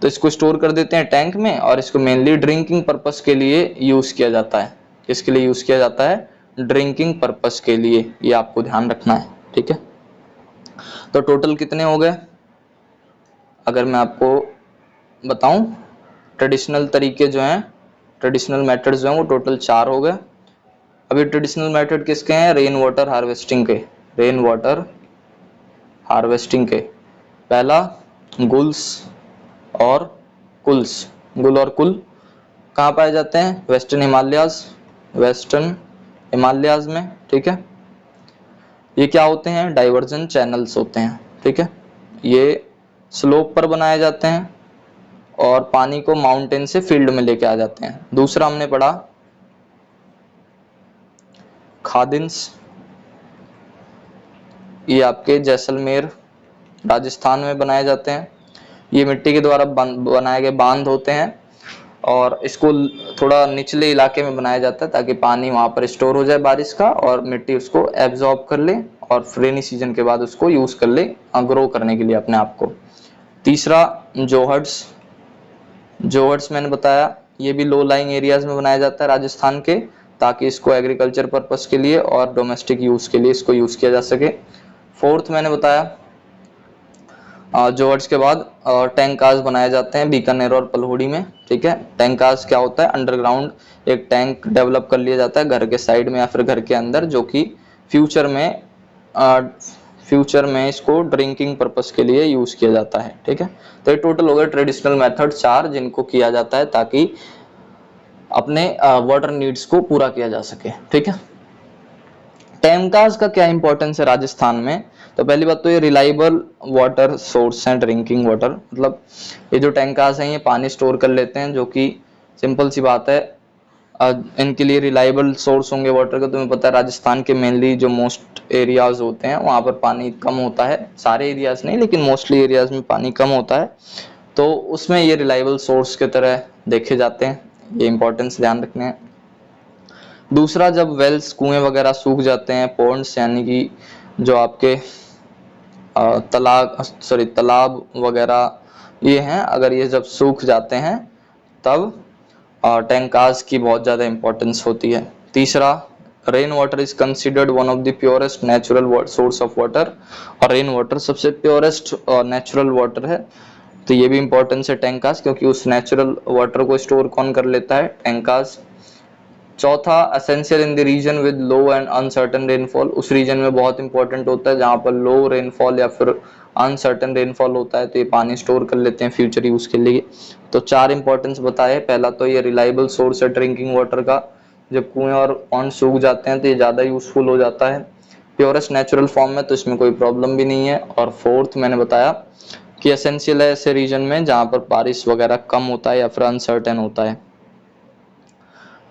तो इसको स्टोर कर देते हैं टैंक में और इसको मेनली ड्रिंकिंग पर्पस के लिए यूज किया जाता है। किसके लिए यूज किया जाता है? ड्रिंकिंग पर्पस के लिए, ये आपको ध्यान रखना है। ठीक है, तो टोटल कितने हो गए अगर मैं आपको बताऊं? ट्रेडिशनल तरीके जो हैं, ट्रेडिशनल मेथड्स जो हैं, वो टोटल 4 हो गए। अभी ट्रेडिशनल मेथड किसके हैं? रेन वाटर हार्वेस्टिंग के। रेन वाटर हार्वेस्टिंग के पहला गुल्स और कुल्स। गुल और कुल कहाँ पाए जाते हैं? वेस्टर्न हिमालयाज, वेस्टर्न हिमालयाज में। ठीक है, ये क्या होते हैं? डाइवर्जन चैनल्स होते हैं। ठीक है, ये स्लोप पर बनाए जाते हैं और पानी को माउंटेन से फील्ड में लेके आ जाते हैं। दूसरा हमने पढ़ा खादिन्स, ये आपके जैसलमेर राजस्थान में बनाए जाते हैं। ये मिट्टी के द्वारा बनाए गए बांध होते हैं और इसको थोड़ा निचले इलाके में बनाया जाता है ताकि पानी वहां पर स्टोर हो जाए बारिश का और मिट्टी उसको एब्जॉर्ब कर ले और रेनी सीजन के बाद उसको यूज कर ले ग्रो करने के लिए अपने आप को। तीसरा जोहर्ट्स, जोहर्ट्स मैंने बताया, ये भी लो लाइंग एरियाज में बनाया जाता है राजस्थान के, ताकि इसको एग्रीकल्चर पर्पस के लिए और डोमेस्टिक यूज के लिए इसको यूज किया जा सके। फोर्थ मैंने बताया जोहर्ट्स के बाद टैंकाज बनाए जाते हैं बीकानेर और पलौड़ी में। ठीक है, टैंकाज क्या होता है? अंडरग्राउंड एक टैंक डेवलप कर लिया जाता है घर के साइड में या फिर घर के अंदर, जो कि फ्यूचर में इसको ड्रिंकिंग पर्पस के लिए यूज किया जाता है। ठीक है, तो ये टोटल हो गए ट्रेडिशनल मेथड 4 जिनको किया जाता है ताकि अपने वाटर नीड्स को पूरा किया जा सके। ठीक है, टैंकाज का क्या इंपॉर्टेंस है राजस्थान में? तो पहली बात तो ये रिलायबल वाटर सोर्स है ड्रिंकिंग वाटर, मतलब ये जो टैंकाज हैं ये पानी स्टोर कर लेते हैं जो कि सिंपल सी बात है। इनके लिए रिलायबल सोर्स होंगे वाटर का। तुम्हें पता है राजस्थान के मेनली जो मोस्ट एरियाज होते हैं वहाँ पर पानी कम होता है, सारे एरियाज नहीं लेकिन मोस्टली एरियाज में पानी कम होता है, तो उसमें ये रिलायबल सोर्स की तरह देखे जाते हैं। ये इंपॉर्टेंस ध्यान रखने हैं। दूसरा, जब वेल्स कुएं वगैरह सूख जाते हैं, पॉन्ड्स यानी कि जो आपके तालाब वगैरह ये हैं, अगर ये जब सूख जाते हैं तब टैंकार्स की बहुत ज़्यादा इंपॉर्टेंस होती है। तीसरा, rain water is considered one of the purest natural source of water, और रेन वाटर सबसे प्योरेस्ट नेचुरल वाटर है, तो ये भी इंपॉर्टेंस है टैंकार्स, क्योंकि उस नेचुरल वाटर को स्टोर कौन कर लेता है? टैंकार्स। चौथा, essential in the region with low and uncertain rainfall, उस रीजन में बहुत इंपॉर्टेंट होता है जहाँ पर लो रेनफॉल या फिर अनसर्टेन रेनफॉल होता है, तो ये पानी स्टोर कर लेते हैं फ्यूचर यूज के लिए। तो 4 इंपॉर्टेंस बताए। पहला तो ये रिलायबल सोर्स है ड्रिंकिंग वाटर का, जब कुएं और पॉन्ड सूख जाते हैं तो ये ज़्यादा यूजफुल हो जाता है। प्योरेस्ट नेचुरल फॉर्म में, तो इसमें कोई प्रॉब्लम भी नहीं है। और फोर्थ मैंने बताया कि एसेंशियल है ऐसे रीजन में जहाँ पर बारिश वगैरह कम होता है या फिर अनसर्टेन होता है।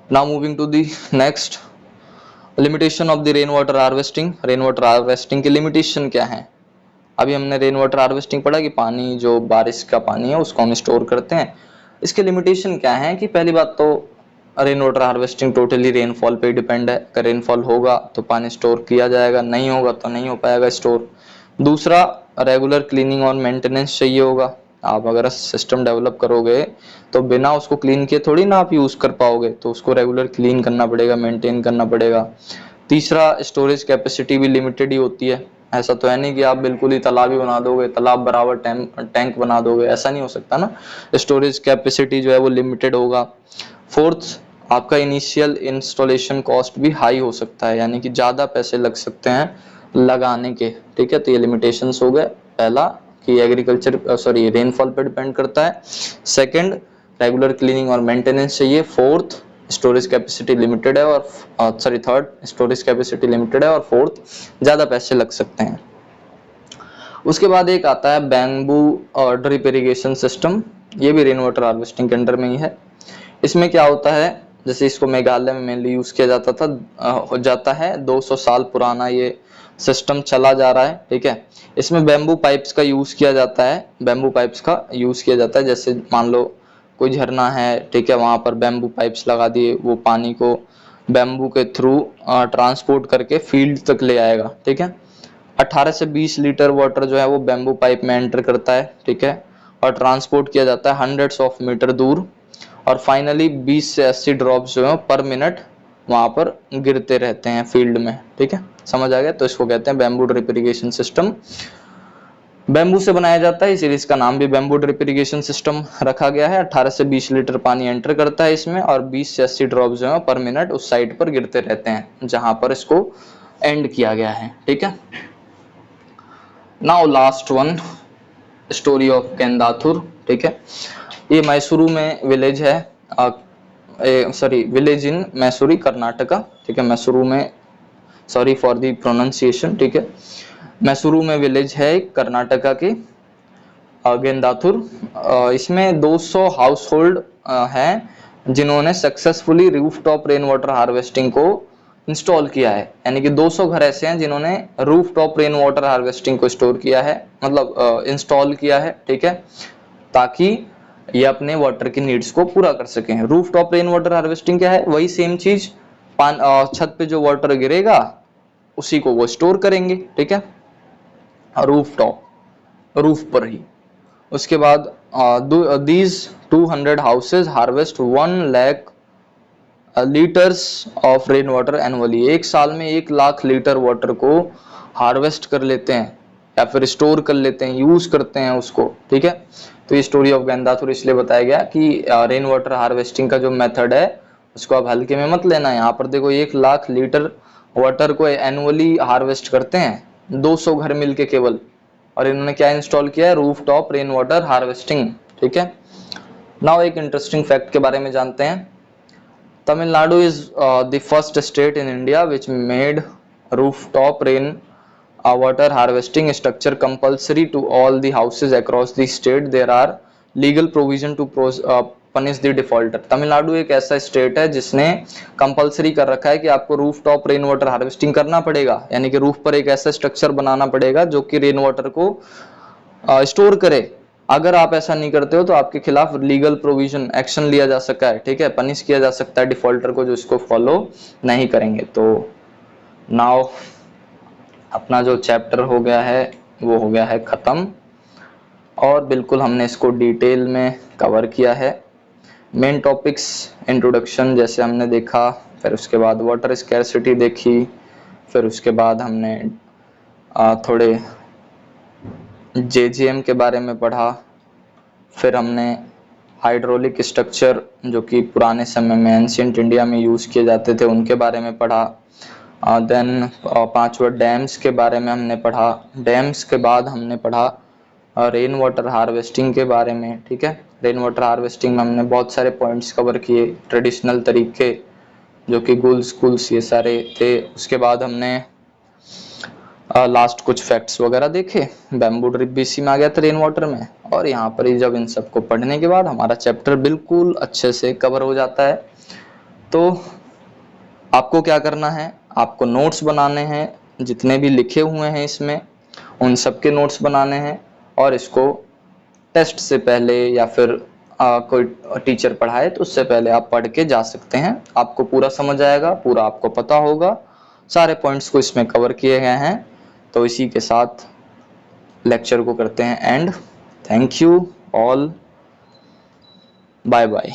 Now moving to the next, limitation of the rain water harvesting. Rain water harvesting की लिमिटेशन क्या है? अभी हमने रेन वाटर हार्वेस्टिंग पढ़ा कि पानी जो बारिश का पानी है उसको हम स्टोर करते हैं। इसके लिमिटेशन क्या है कि पहली बात तो rain water harvesting totally rainfall पे डिपेंड है। अगर रेनफॉल होगा तो पानी स्टोर किया जाएगा, नहीं होगा तो नहीं हो पाएगा स्टोर। दूसरा, रेगुलर क्लीनिंग और मेंटेनेंस चाहिए होगा। आप अगर सिस्टम डेवलप करोगे तो बिना उसको क्लीन किए थोड़ी ना आप यूज कर पाओगे, तो उसको रेगुलर क्लीन करना पड़ेगा, मेंटेन करना पड़ेगा। तीसरा, स्टोरेज कैपेसिटी भी लिमिटेड ही होती है। ऐसा तो है नहीं कि आप बिल्कुल ही तालाब ही बना दोगे, तालाब बराबर टैंक बना दोगे, ऐसा नहीं हो सकता ना। स्टोरेज कैपेसिटी जो है वो लिमिटेड होगा। फोर्थ, आपका इनिशियल इंस्टॉलेशन कॉस्ट भी हाई हो सकता है, यानी कि ज़्यादा पैसे लग सकते हैं लगाने के। ठीक है, तो ये लिमिटेशंस हो गए। पहला कि रेनफॉल पे डिपेंड करता है। सेकंड, रेगुलर क्लीनिंग और मेंटेनेंस चाहिए। फोर्थ, स्टोरेज कैपेसिटी लिमिटेड है, और थर्ड, स्टोरेज कैपेसिटी लिमिटेड है, और फोर्थ, ज़्यादा पैसे लग सकते हैं। उसके बाद एक आता है बैम्बू ड्रिप इरिगेशन सिस्टम। ये भी रेन वाटर हार्वेस्टिंग के अंडर में ही है। इसमें क्या होता है, जैसे इसको मेघालय में मेनली यूज किया जाता है 200 साल पुराना ये सिस्टम चला जा रहा है। ठीक है, इसमें बैम्बू पाइप्स का यूज किया जाता है। बैम्बू पाइप्स का यूज किया जाता है, जैसे मान लो कोई झरना है, ठीक है, वहां पर बैम्बू पाइप्स लगा दिए, वो पानी को बैम्बू के थ्रू ट्रांसपोर्ट करके फील्ड तक ले आएगा। ठीक है, 18 से 20 लीटर वाटर जो है वो बैम्बू पाइप में एंटर करता है। ठीक है, और ट्रांसपोर्ट किया जाता है हंड्रेड्स ऑफ मीटर दूर, और फाइनली 20 से 80 ड्रॉप्स जो है पर मिनट वहां पर गिरते रहते हैं फील्ड में। ठीक है, समझ आ गया? तो इसको कहते हैं bamboo drip irrigation system. Bamboo से बनाया जाता है, इसीलिए इसका नाम भी बैम्बू ड्रिप इरिगेशन सिस्टम रखा गया है। 18 से 20 लीटर पानी एंटर करता है इसमें, और 20 से 80 ड्रॉप जो है पर मिनट उस साइड पर गिरते रहते हैं जहां पर इसको एंड किया गया है। ठीक है, now last one, story of Gendathur. ठीक है, ये मैसूरू में विलेज है, विलेज इन मैसूरी कर्नाटका। ठीक है, मैसूरू में, सॉरी फॉर दी प्रोनाउंसिएशन। ठीक है, मैसूरू में विलेज है कर्नाटका की, गेंदाथुर। इसमें 200 हाउस होल्ड हैं जिन्होंने successfully rooftop rain water harvesting को इंस्टॉल किया है। यानी कि 200 घर ऐसे हैं जिन्होंने रूफटॉप रेन वाटर हार्वेस्टिंग को स्टोर किया है, मतलब इंस्टॉल किया है। ठीक है, ताकि ये अपने वाटर की नीड्स को पूरा कर सकें। रूफटॉप रेन वाटर हार्वेस्टिंग क्या है? वही सेम चीज, छत पे जो वाटर गिरेगा उसी को वो स्टोर करेंगे। ठीक है, रूफटॉप, रूफ पर ही। उसके बाद these 200 houses harvest 1 lakh litres of rain water annually. एक साल में 1 लाख लीटर वाटर को हार्वेस्ट कर लेते हैं या फिर स्टोर कर लेते हैं, यूज करते हैं उसको। ठीक है, तो ये स्टोरी ऑफ गेंदाथुर इसलिए बताया गया कि रेन वाटर हार्वेस्टिंग का जो मेथड है उसको आप हल्के में मत लेना। यहाँ पर देखो 1 लाख लीटर वाटर को एनुअली हार्वेस्ट करते हैं 200 घर मिलके केवल, और इन्होंने क्या इंस्टॉल किया है? Rooftop rain water harvesting. ठीक है, नाउ एक इंटरेस्टिंग फैक्ट के बारे में जानते हैं। Tamil Nadu is the first state in India which made rooftop rain water harvesting structure compulsory to all the houses across the state. There are legal provision to punish the defaulter. Tamil Nadu एक ऐसा state है जिसने compulsory कर रखा है कि आपको roof top rain water harvesting करना पड़ेगा, यानी कि रूफ पर एक ऐसा स्ट्रक्चर बनाना पड़ेगा जो कि रेन वाटर को स्टोर करे। अगर आप ऐसा नहीं करते हो तो आपके खिलाफ लीगल प्रोविजन एक्शन लिया जा सकता है, ठीक है, पनिश किया जा सकता है डिफॉल्टर को जो इसको फॉलो नहीं करेंगे। तो नाउ अपना जो चैप्टर हो गया है वो हो गया है खत्म, और बिल्कुल हमने इसको डिटेल में कवर किया है। मेन टॉपिक्स इंट्रोडक्शन जैसे हमने देखा, फिर उसके बाद वाटर स्कैरसिटी देखी, फिर उसके बाद हमने थोड़े जेजीएम के बारे में पढ़ा, फिर हमने हाइड्रोलिक स्ट्रक्चर जो कि पुराने समय में एंशियंट इंडिया में यूज़ किए जाते थे उनके बारे में पढ़ा। देन 5वां डैम्स के बारे में हमने पढ़ा। डैम्स के बाद हमने पढ़ा रेन वाटर हार्वेस्टिंग के बारे में, ठीक है। रेन वाटर हार्वेस्टिंग में हमने बहुत सारे पॉइंट्स कवर किए, ट्रेडिशनल तरीके जो कि गुल्स ये सारे थे। उसके बाद हमने लास्ट कुछ फैक्ट्स वगैरह देखे। बैम्बू ड्रिप भी इसी में आ गया था रेन वाटर में। और यहाँ पर ही जब इन सबको पढ़ने के बाद हमारा चैप्टर बिल्कुल अच्छे से कवर हो जाता है। तो आपको क्या करना है, आपको नोट्स बनाने हैं, जितने भी लिखे हुए हैं इसमें उन सब के नोट्स बनाने हैं, और इसको टेस्ट से पहले या फिर कोई टीचर पढ़ाए तो उससे पहले आप पढ़ के जा सकते हैं। आपको पूरा समझ आएगा, पूरा आपको पता होगा, सारे पॉइंट्स को इसमें कवर किए गए हैं। तो इसी के साथ लेक्चर को करते हैं and. Thank you all, bye bye.